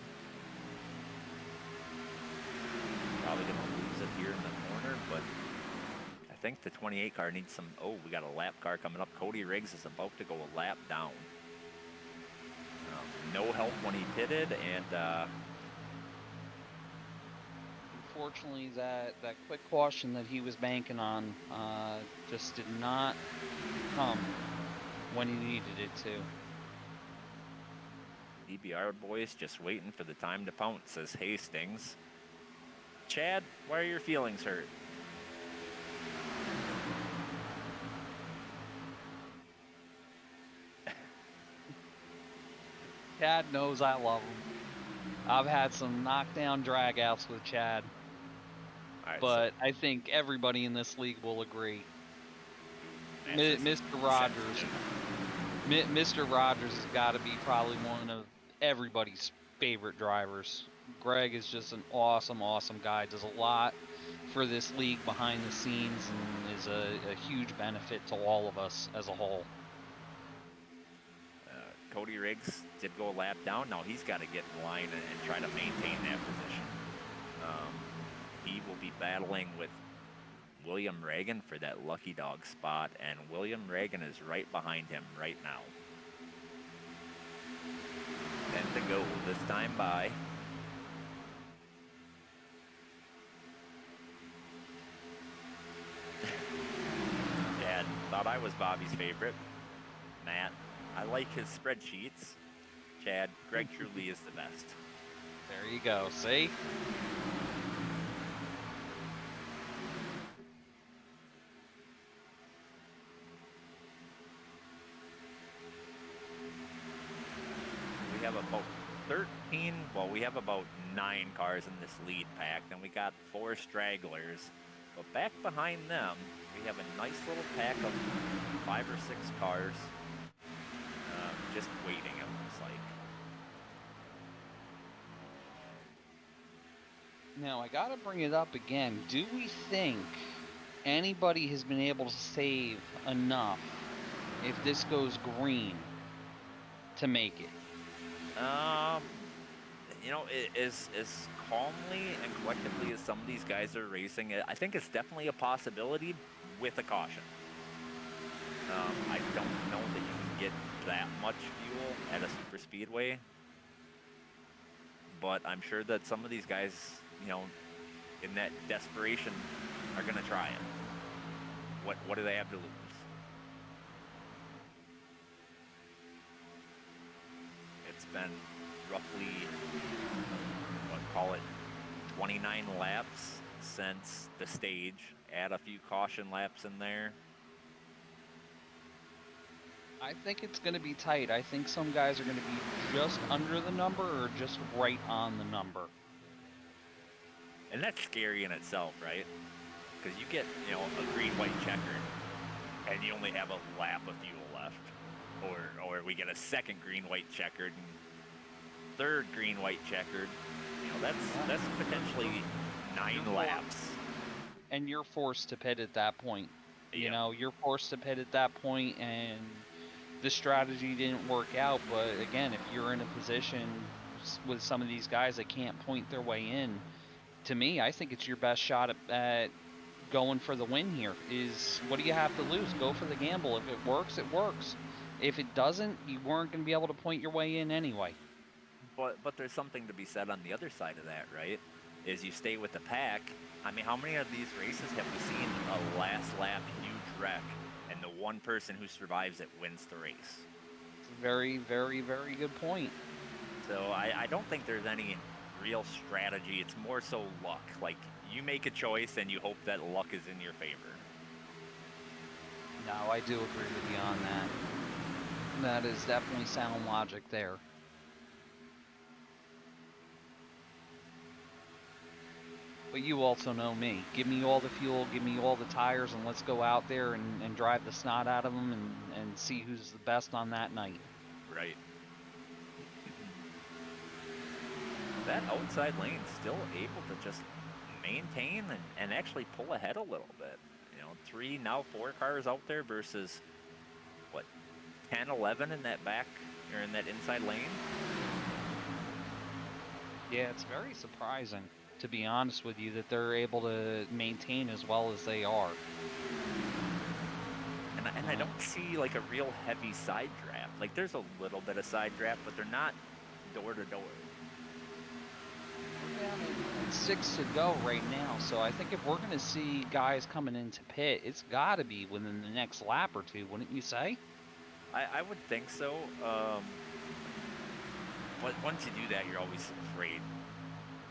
Probably going to lose it here in the corner, but I think the 28 car needs some. Oh, we got a lap car coming up. Cody Riggs is about to go a lap down. No help when he pitted, and unfortunately, that quick caution that he was banking on just did not come when he needed it to. DBR boys just waiting for the time to pounce, says Hastings. Chad, why are your feelings hurt? Chad knows I love him. I've had some knockdown dragouts with Chad. Right, but I think everybody in this league will agree. Mr. Mr. Rogers has got to be probably one of everybody's favorite drivers. Greg is just an awesome, awesome guy. Does a lot for this league behind the scenes and is a huge benefit to all of us as a whole. Cody Riggs did go a lap down. Now he's got to get in line and try to maintain that position. He will be battling with William Reagan for that lucky dog spot, and William Reagan is right behind him right now. 10 to go this time by. Dad thought I was Bobby's favorite. Matt, I like his spreadsheets. Chad, Greg truly is the best. There you go. See? We have about 13, well, we have about 9 cars in this lead pack. Then we got 4 stragglers. But back behind them, we have a nice little pack of 5 or 6 cars. Just waiting, it looks like. Now, I gotta bring it up again. Do we think anybody has been able to save enough if this goes green to make it? You know, as calmly and collectively as some of these guys are racing, I think it's definitely a possibility with a caution. I don't know that you can get that much fuel at a super speedway, but I'm sure that some of these guys, you know, in that desperation are going to try it. What do they have to lose? It's been roughly, call it 29 laps since the stage. Add a few caution laps in there. I think it's going to be tight. I think some guys are going to be just under the number or just right on the number. And that's scary in itself, right? Because you get, you know, a green-white checkered, and you only have a lap of fuel left. Or we get a second green-white checkered, and third green-white checkered. You know, that's potentially 9 laps. And you're forced to pit at that point. Yep. You know, you're forced to pit at that point, and the strategy didn't work out. But again, if you're in a position with some of these guys that can't point their way in, to me, I think it's your best shot at going for the win here. Is what do you have to lose? Go for the gamble. If it works, it works. If it doesn't, you weren't going to be able to point your way in anyway. But there's something to be said on the other side of that, right? Is you stay with the pack. I mean, how many of these races have we seen a last lap huge wreck, and the one person who survives it wins the race? It's a very, very, very good point. So I don't think there's any real strategy. It's more so luck. Like, you make a choice and you hope that luck is in your favor. No, I do agree with you on that. That is definitely sound logic there. But you also know me. Give me all the fuel, give me all the tires, and let's go out there and drive the snot out of them and see who's the best on that night. Right. That outside lane still able to just maintain and actually pull ahead a little bit. You know, 3, now 4 cars out there versus, what, 10, 11 in that back, or in that inside lane? Yeah, it's very surprising, to be honest with you, that they're able to maintain as well as they are. And I don't see like a real heavy side draft. Like there's a little bit of side draft, but they're not door to door. We're down at 6 to go right now, so I think if we're going to see guys coming into pit, it's got to be within the next lap or two, wouldn't you say? I would think so. But once you do that, you're always afraid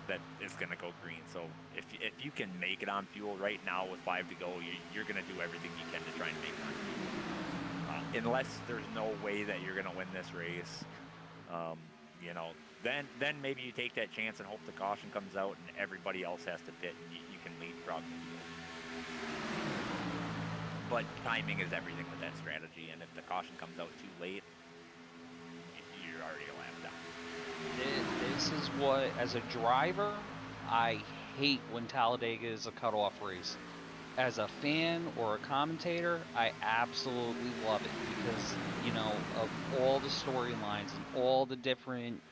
that it's going to go green. So if you can make it on fuel right now with 5 to go, you're going to do everything you can to try and make it on fuel. Unless there's no way that you're going to win this race, you know, then maybe you take that chance and hope the caution comes out and everybody else has to pit and you can leapfrog the field. But timing is everything with that strategy, and if the caution comes out too late, you're already a lap down. This is what, as a driver, I hate when Talladega is a cutoff race. As a fan or a commentator, I absolutely love it because, you know, of all the storylines and all the different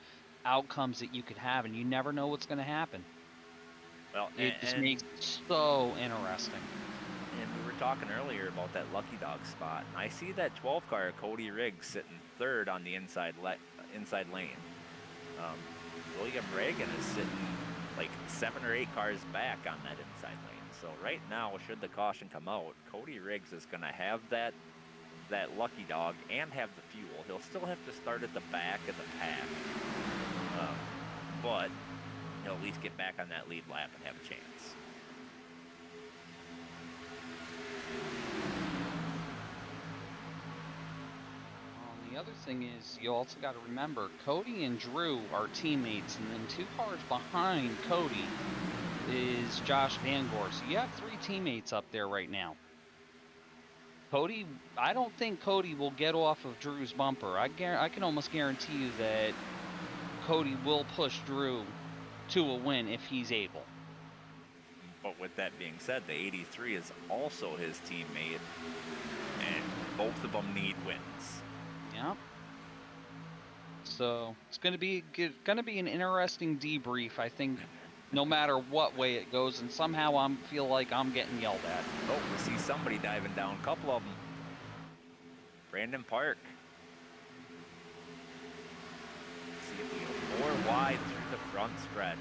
outcomes that you could have, and you never know what's going to happen. Well, it just makes it so interesting. And we were talking earlier about that Lucky Dog spot. And I see that 12 car Cody Riggs sitting 3rd on the inside lane. William Reagan is sitting like 7 or 8 cars back on that inside lane. So right now, should the caution come out, Cody Riggs is going to have that Lucky Dog and have the fuel. He'll still have to start at the back of the pack, but he'll at least get back on that lead lap and have a chance. The other thing is, you also got to remember, Cody and Drew are teammates, and then 2 cars behind Cody is Josh Vangor. So you have 3 teammates up there right now. Cody, I don't think Cody will get off of Drew's bumper. I can almost guarantee you that Cody will push Drew to a win if he's able. But with that being said, the 83 is also his teammate, and both of them need wins. Yeah. So it's going to be an interesting debrief, I think, no matter what way it goes. And somehow I feel like I'm getting yelled at. Oh, we see somebody diving down. A couple of them. Brandon Park. Let's see if we go 4 wide through the front stretch.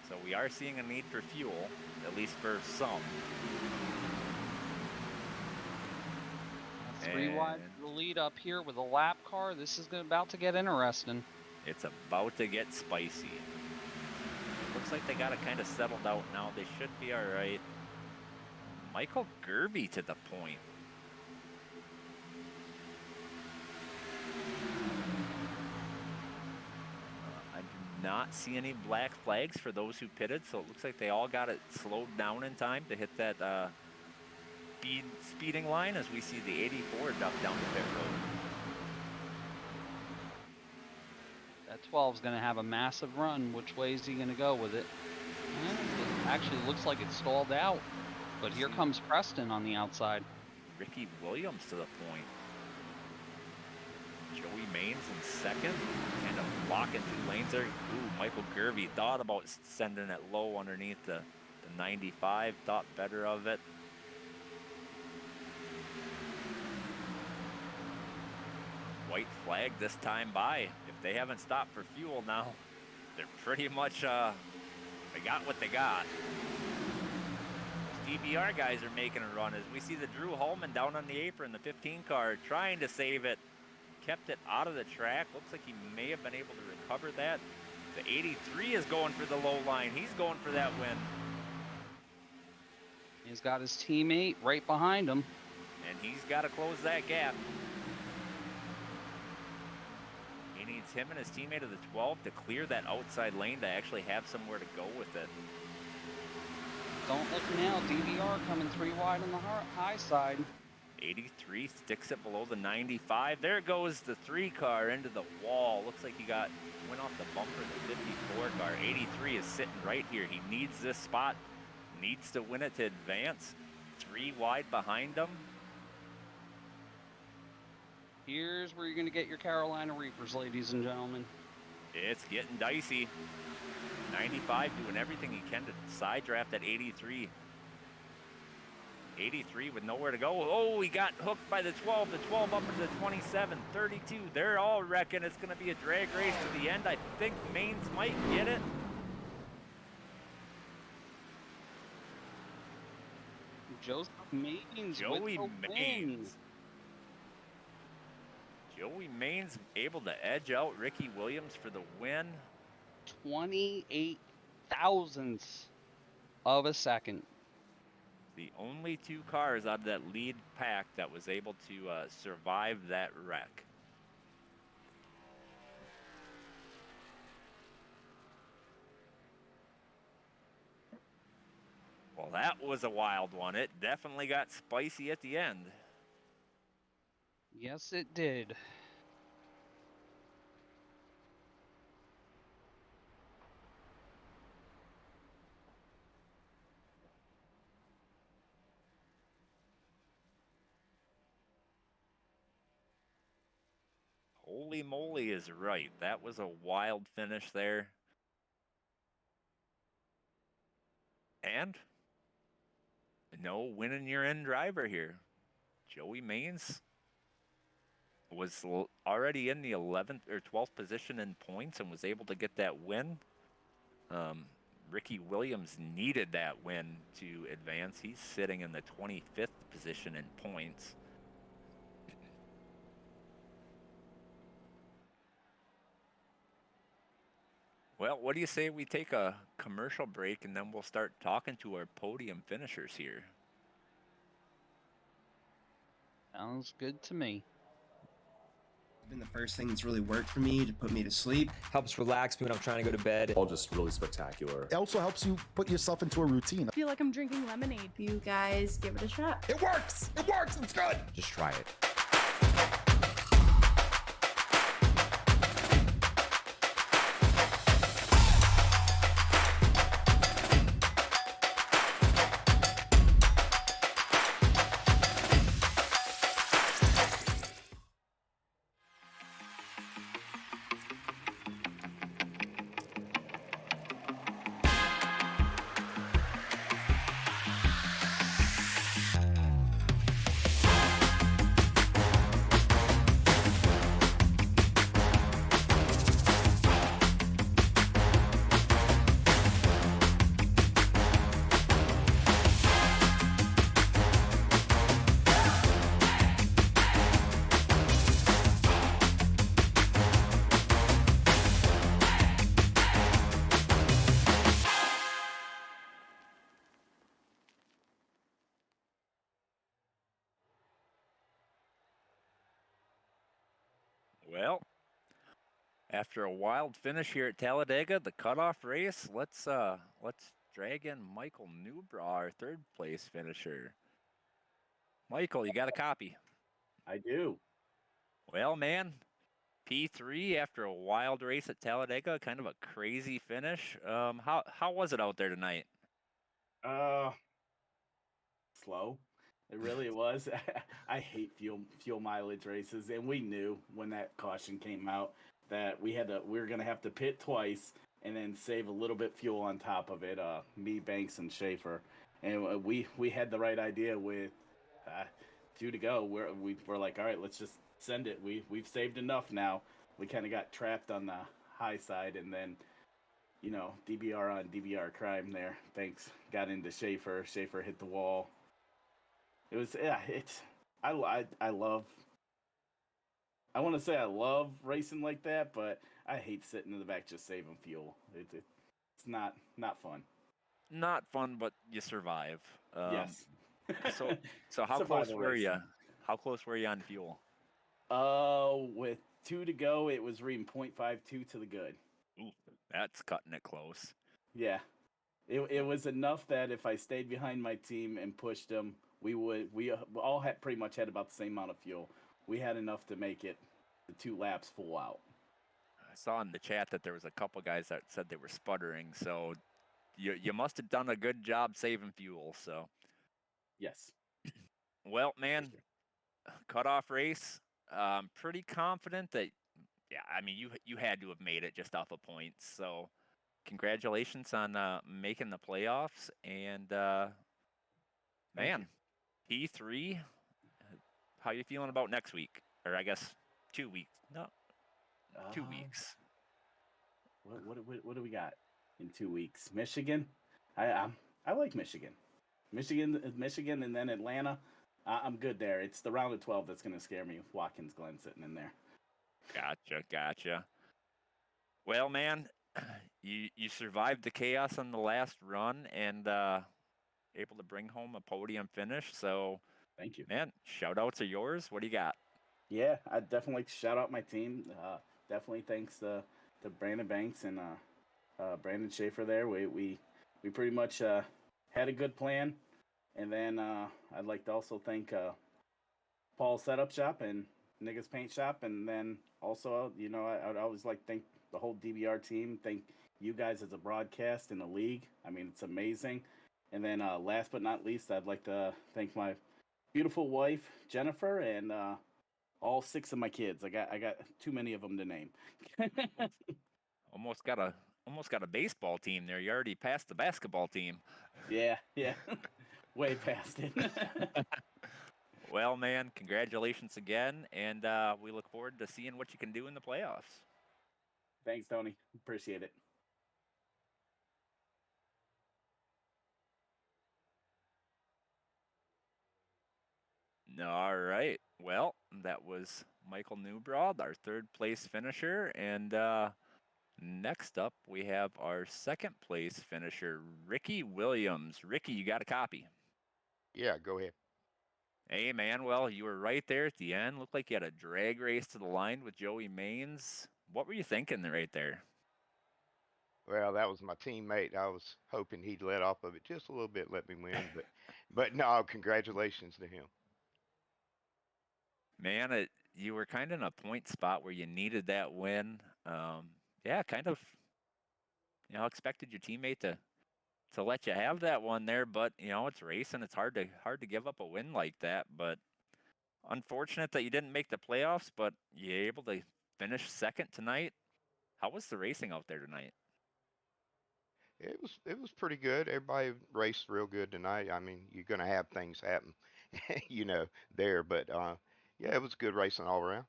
So we are seeing a need for fuel, at least for some. 3 wide the lead up here with a lap car. This is about to get interesting. It's about to get spicy. Looks like they got it kind of settled out now. They should be all right. Michael Gerby to the point. I do not see any black flags for those who pitted, so it looks like they all got it slowed down in time to hit that speeding line as we see the 84 duck down the pit road. That 12 is going to have a massive run. Which way is he going to go with it? It actually looks like it's stalled out, but here comes Preston on the outside. Ricky Williams to the point. Joey Maines in second, kind of blocking 2 lanes there. Ooh, Michael Gerby thought about sending it low underneath the 95, thought better of it. White flag this time by. If they haven't stopped for fuel now, they're pretty much, they got what they got. Those DBR guys are making a run as we see the Drew Holman down on the apron, the 15 car, trying to save it. Kept it out of the track. Looks like he may have been able to recover that. The 83 is going for the low line. He's going for that win. He's got his teammate right behind him. And he's got to close that gap. He needs him and his teammate of the 12 to clear that outside lane to actually have somewhere to go with it. Don't look now. DVR coming 3 wide on the high side. 83 sticks it below the 95. There goes the 3 car into the wall. Looks like he went off the bumper of the 54 car. 83 is sitting right here. He needs this spot. Needs to win it to advance. 3 wide behind him. Here's where you're going to get your Carolina Reapers, ladies and gentlemen. It's getting dicey. 95 doing everything he can to side draft that 83. 83 with nowhere to go. Oh, he got hooked by the 12. The 12 up into the 27. 32. They're all wrecking. It's going to be a drag race to the end. I think Maines might get it. Joseph Maines. Joey Maines. Joey Maines able to edge out Ricky Williams for the win. 28 thousandths of a second. The only 2 cars out of that lead pack that was able to survive that wreck. Well, that was a wild one. It definitely got spicy at the end. Yes, it did. Holy moly is right. That was a wild finish there. And no winning your end driver here. Joey Maines was already in the 11th or 12th position in points and was able to get that win. Ricky Williams needed that win to advance. He's sitting in the 25th position in points. Well, what do you say we take a commercial break and then we'll start talking to our podium finishers here? Sounds good to me. Been the first thing that's really worked for me to put me to sleep. Helps relax me when I'm trying to go to bed. All just really spectacular. It also helps you put yourself into a routine. I feel like I'm drinking lemonade. You guys give it a shot. It works! It works! It's good! Just try it. Well, after a wild finish here at Talladega, the cutoff race, let's drag in Michael Newbraw, our 3rd place finisher. Michael, you got a copy? I do. Well, man, P3 after a wild race at Talladega, kind of a crazy finish. How was it out there tonight? Slow. It really was. I hate fuel mileage races, and we knew when that caution came out that we were gonna have to pit twice and then save a little bit fuel on top of it. Me, Banks, and Schaefer, and we had the right idea with 2 to go. We're like, all right, let's just send it. We've saved enough now. We kind of got trapped on the high side, and then DBR on DBR crime there. Banks got into Schaefer. Schaefer hit the wall. It was I love I want to say I love racing like that, but I hate sitting in the back just saving fuel. It's not fun. Not fun, but you survive. Yes. So so how close Survival were you? racing. How close were you on fuel? With 2 to go, it was reading 0.52 to the good. Ooh, that's cutting it close. Yeah. It was enough that if I stayed behind my team and pushed them, we all had pretty much had about the same amount of fuel. We had enough to make it the 2 laps full out. I saw in the chat that there was a couple guys that said they were sputtering, so you must have done a good job saving fuel. So, Yes. well, For man, sure. cutoff race. Pretty confident that, yeah. I mean, you had to have made it just off of points. So, congratulations on making the playoffs. And Thank man, P3. How you feeling about next week? Or I guess 2 weeks. No, you. 2 weeks. What do we got in 2 weeks? Michigan. I like Michigan. Michigan, and then Atlanta. I'm good there. It's the round of 12 that's going to scare me. Watkins Glen sitting in there. Gotcha. Well, man, you survived the chaos on the last run and able to bring home a podium finish. So, Thank you. man, shout outs are yours. What do you got? Yeah, I definitely like to shout out my team. Definitely thanks to Brandon Banks and Brandon Schaefer there. We pretty much had a good plan. And then I'd like to also thank Paul's Setup Shop and Niggas Paint Shop. And then also, I'd always like to thank the whole DBR team. Thank you guys as a broadcast in the league. I mean, it's amazing. And then last but not least, I'd like to thank my beautiful wife, Jennifer, and all 6 of my kids. I got too many of them to name. Almost got a baseball team there. You already passed the basketball team. Yeah. Way past it. Well, man, congratulations again, and we look forward to seeing what you can do in the playoffs. Thanks, Tony. Appreciate it. All right. Well, that was Michael Newbroad, our third place finisher, and next up we have our second place finisher, Ricky Williams. Ricky, you got a copy? Yeah, go ahead. Hey, man. Well, you were right there at the end. Looked like you had a drag race to the line with Joey Maines. What were you thinking right there? Well, that was my teammate. I was hoping he'd let off of it just a little bit, let me win, but no, congratulations to him. Man, you were kind of in a point spot where you needed that win. Yeah, kind of, expected your teammate to let you have that one there, but it's racing. It's hard to give up a win like that. But unfortunate that you didn't make the playoffs, but you're able to finish second tonight. How was the racing out there tonight? It was pretty good. Everybody raced real good tonight. I mean, you're gonna have things happen, there, but yeah, it was good racing all around.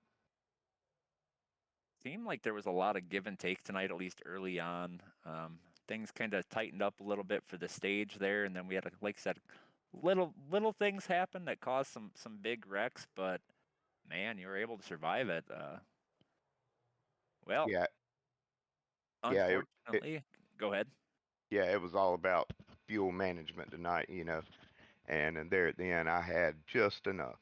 Seemed like there was a lot of give and take tonight, at least early on. Things kind of tightened up a little bit for the stage there, and then we had, like I said, little things happen that caused some big wrecks. But man, you were able to survive it. Well, Yeah, yeah, unfortunately, go ahead. yeah, it was all about fuel management tonight, and there at the end, I had just enough.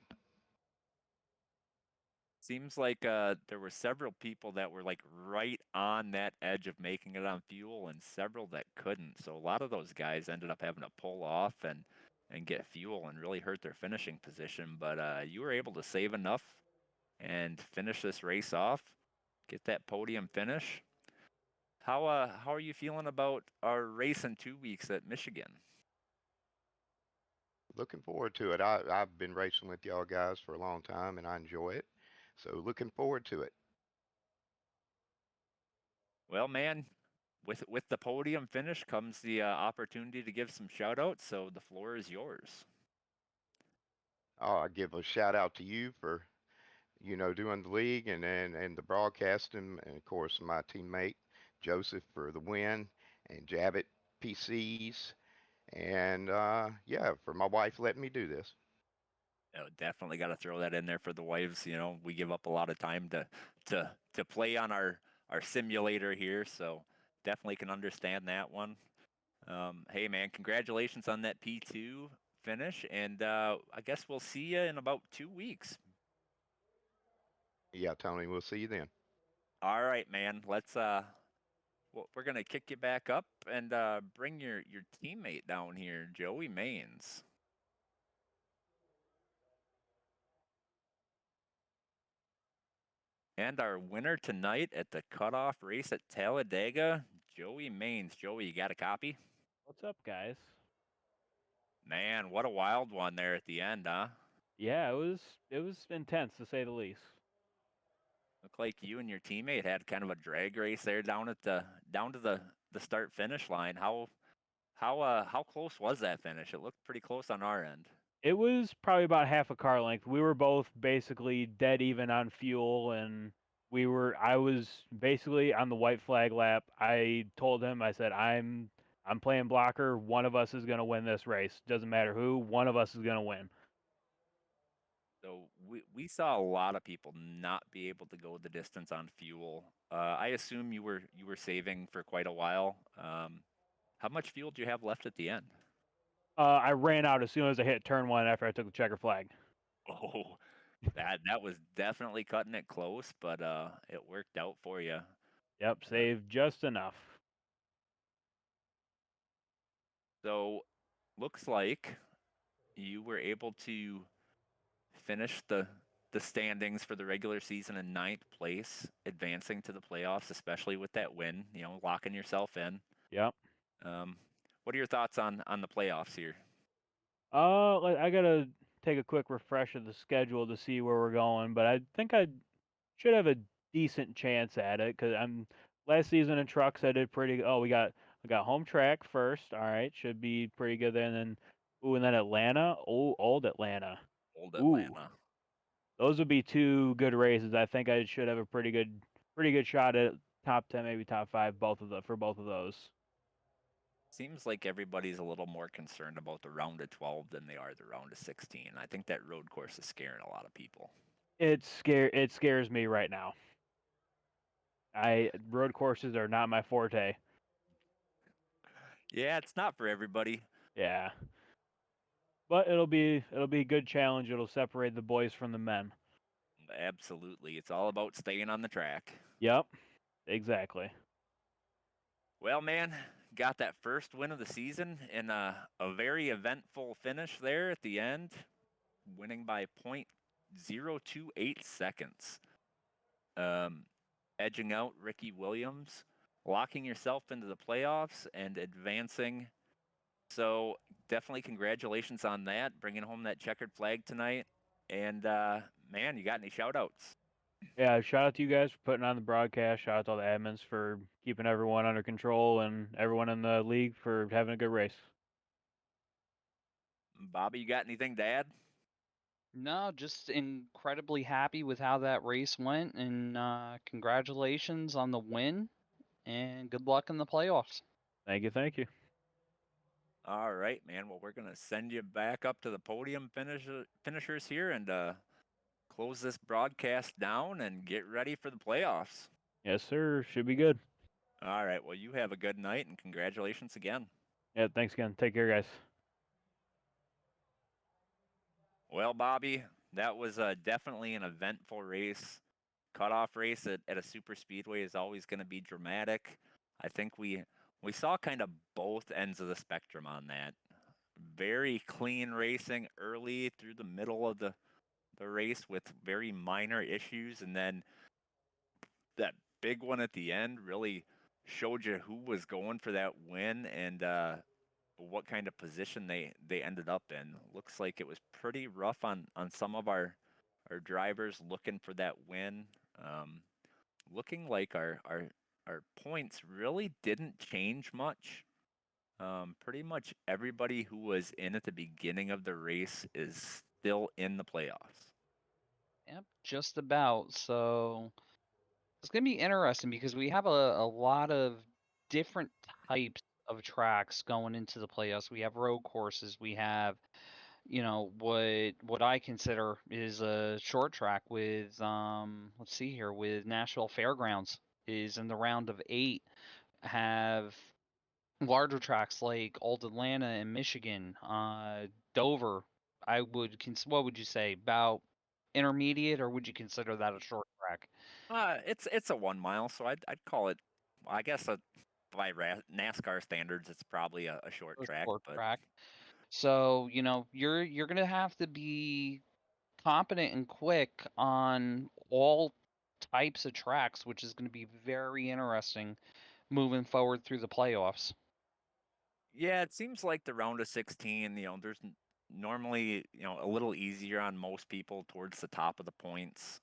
Seems like there were several people that were like right on that edge of making it on fuel, and several that couldn't. So a lot of those guys ended up having to pull off and get fuel and really hurt their finishing position. But you were able to save enough and finish this race off, get that podium finish. How are you feeling about our race in 2 weeks at Michigan? Looking forward to it. I've been racing with y'all guys for a long time, and I enjoy it. So looking forward to it. Well, man, with the podium finish comes the opportunity to give some shout outs, so the floor is yours. I give a shout out to you for doing the league and the broadcasting, and of course my teammate Joseph for the win, and Jabbit PCs, and yeah, for my wife letting me do this. Definitely got to throw that in there for the wives. You know, we give up a lot of time to play on our simulator here, so definitely can understand that one. Hey man, congratulations on that P2 finish, and I guess we'll see you in about 2 weeks. Yeah, Tony, we'll see you then. All right, man. Let's we're gonna kick you back up and bring your teammate down here, Joey Maines. And our winner tonight at the cutoff race at Talladega, Joey Maines. Joey, you got a copy? What's up, guys? Man, what a wild one there at the end, huh? Yeah, it was intense to say the least. Looked like you and your teammate had kind of a drag race there down to the start finish line. How close was that finish? It looked pretty close on our end. It was probably about half a car length. We were both basically dead even on fuel, and I was basically on the white flag lap. I told him, I said, I'm playing blocker. One of us is gonna win this race. Doesn't matter who. One of us is gonna win. So we saw a lot of people not be able to go the distance on fuel. I assume you were saving for quite a while. How much fuel do you have left at the end? I ran out as soon as I hit turn one after I took the checker flag. Oh, that was definitely cutting it close, but it worked out for you. Yep, saved just enough. So looks like you were able to finish the standings for the regular season in 9th place, advancing to the playoffs, especially with that win. You know, locking yourself in. Yep. What are your thoughts on the playoffs here? I gotta take a quick refresh of the schedule to see where we're going, but I think I should have a decent chance at it because I'm last season in trucks I did pretty. Oh, I got home track first. All right, should be pretty good then. And and then Atlanta. Oh, old Atlanta. Old Ooh, Atlanta. those would be two good races. I think I should have a pretty good shot at top 10, maybe top 5, for both of those. Seems like everybody's a little more concerned about the round of 12 than they are the round of 16. I think that road course is scaring a lot of people. It scares me right now. Road courses are not my forte. Yeah, it's not for everybody. Yeah. But it'll be a good challenge. It'll separate the boys from the men. Absolutely. It's all about staying on the track. Yep. Exactly. Well, man, got that first win of the season in a very eventful finish there at the end, winning by 0.028 seconds. Edging out Ricky Williams, locking yourself into the playoffs and advancing. So definitely congratulations on that, bringing home that checkered flag tonight. And man, you got any shout outs? Yeah, shout out to you guys for putting on the broadcast. Shout out to all the admins for keeping everyone under control and everyone in the league for having a good race. Bobby, you got anything to add? No, just incredibly happy with how that race went, and congratulations on the win, and good luck in the playoffs. Thank you, thank you. All right, man. Well, we're gonna send you back up to the podium finishers here and close this broadcast down and get ready for the playoffs. Yes, sir. Should be good. All right. Well, you have a good night and congratulations again. Yeah, thanks again. Take care, guys. Well, Bobby, that was definitely an eventful race. Cutoff race at a super speedway is always going to be dramatic. I think we saw kind of both ends of the spectrum on that. Very clean racing early through the middle of the race with very minor issues, and then that big one at the end really showed you who was going for that win and what kind of position they ended up in. Looks like it was pretty rough on some of our drivers looking for that win. Looking like our points really didn't change much. Pretty much everybody who was in at the beginning of the race is still in the playoffs. Yep, just about. So it's going to be interesting because we have a lot of different types of tracks going into the playoffs. We have road courses, we have what I consider is a short track with let's see here, with Nashville Fairgrounds is in the round of 8, have larger tracks like Old Atlanta and Michigan, Dover. What would you say, about intermediate, or would you consider that a short track? It's a 1 mile, so I'd call it. I guess by NASCAR standards, it's probably a short A track, short but track. So you're gonna have to be competent and quick on all types of tracks, which is going to be very interesting moving forward through the playoffs. yeah, it seems like the round of 16. There's normally a little easier on most people towards the top of the points.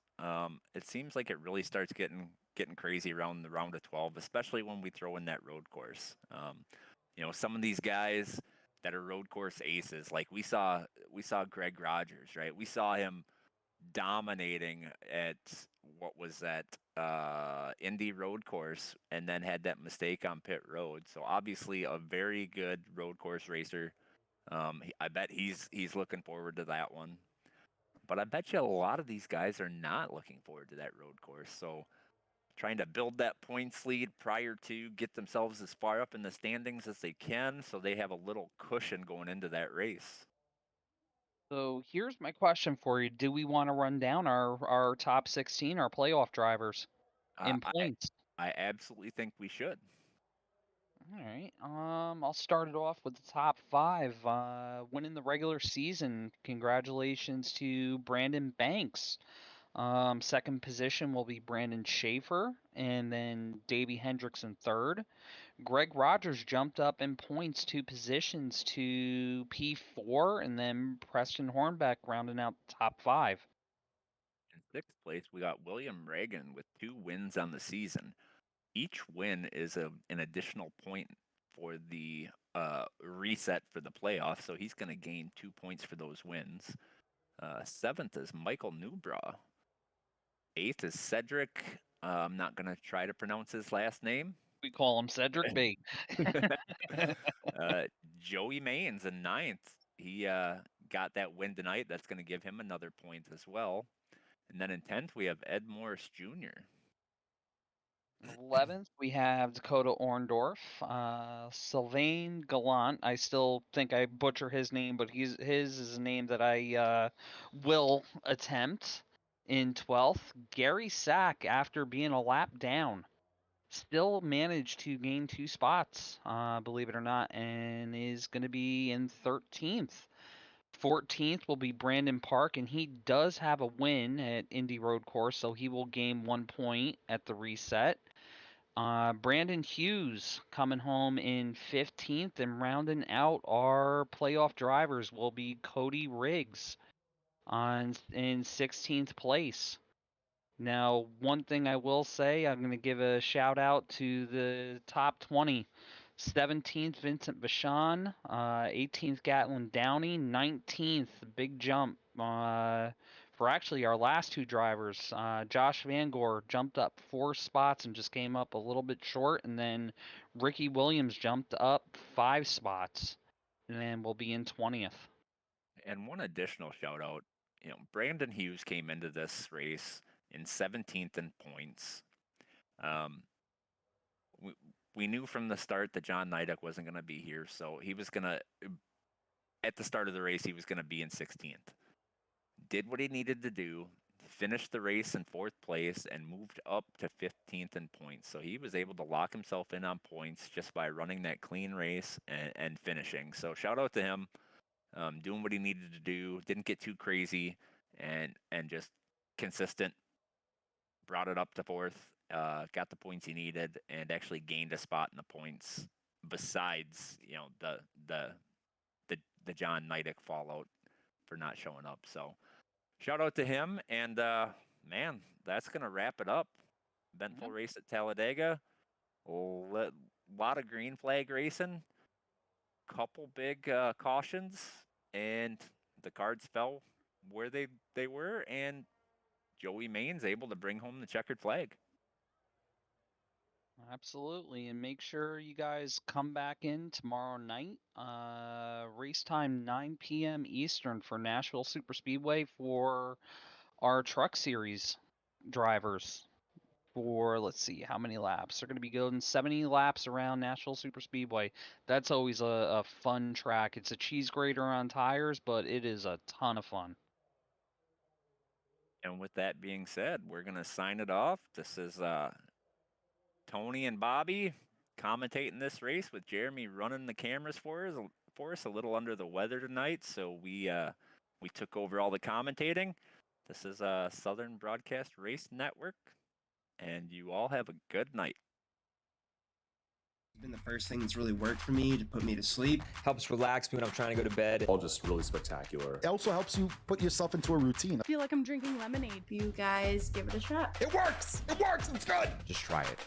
It seems like it really starts getting crazy around the round of 12, especially when we throw in that road course. Some of these guys that are road course aces, like we saw Greg Rogers, right? We saw him dominating at what was that Indy road course, and then had that mistake on pit road. So obviously a very good road course racer. I bet he's looking forward to that one. But I bet you a lot of these guys are not looking forward to that road course. So trying to build that points lead prior to get themselves as far up in the standings as they can, so they have a little cushion going into that race. So here's my question for you: do we want to run down our top 16, our playoff drivers Uh, in I points? I absolutely think we should. All right. I'll start it off with the top 5. Winning the regular season. Congratulations to Brandon Banks. Second position will be Brandon Schaefer, and then Davey Hendricks in third. Greg Rogers jumped up in points 2 positions to P4, and then Preston Hornbeck rounding out the top 5. In sixth place, we got William Reagan with 2 wins on the season. Each win is an additional point for the reset for the playoffs, so he's going to gain 2 points for those wins. Seventh is Michael Newbraw. Eighth is Cedric. I'm not going to try to pronounce his last name. We call him Cedric Bate. Joey Maines in ninth. He got that win tonight. That's going to give him another point as well. And then in 10th, we have Ed Morris Jr. 11th, we have Dakota Orndorff. Sylvain Gallant. I still think I butcher his name, but his is a name that I will attempt. In 12th, Gary Sack, after being a lap down, still managed to gain 2 spots, believe it or not, and is going to be in 13th. 14th will be Brandon Park, and he does have a win at Indy Road Course, so he will gain 1 point at the reset. Brandon Hughes coming home in 15th, and rounding out our playoff drivers will be Cody Riggs in 16th place. Now, one thing I will say, I'm going to give a shout out to the top 20. 17th, Vincent Vachon. 18th, Gatlin Downey. 19th, big jump for actually our last 2 drivers. Josh Van Gore jumped up 4 spots and just came up a little bit short. And then Ricky Williams jumped up 5 spots and then will be in 20th. And one additional shout out, Brandon Hughes came into this race in 17th in points. We knew from the start that John Nidek wasn't going to be here, so he was going to, at the start of the race, he was going to be in 16th. Did what he needed to do, finished the race in 4th place, and moved up to 15th in points. So he was able to lock himself in on points just by running that clean race and finishing. So shout out to him, doing what he needed to do, didn't get too crazy, and just consistent. Brought it up to 4th, got the points he needed, and actually gained a spot in the points. Besides, the John Nidek fallout for not showing up. So shout out to him, and man, that's gonna wrap it up. Eventful race at Talladega. Lot of green flag racing. Couple big cautions, and the cards fell where they were, and Joey Maines able to bring home the checkered flag. Absolutely, and make sure you guys come back in tomorrow night. Race time 9 p.m. Eastern for Nashville Super Speedway for our Truck Series drivers. For let's see how many laps they're going to be going 70 laps around Nashville Super Speedway. That's always a fun track. It's a cheese grater on tires, but it is a ton of fun. And with that being said, we're gonna sign it off. This is Tony and Bobby commentating this race with Jeremy running the cameras for us. A little under the weather tonight, so we took over all the commentating. This is Southern Broadcast Race Network, and you all have a good night. It's been the first thing that's really worked for me to put me to sleep. Helps relax me when I'm trying to go to bed. All just really spectacular. It also helps you put yourself into a routine. I feel like I'm drinking lemonade. You guys give it a shot. It works! It works! It's good! Just try it.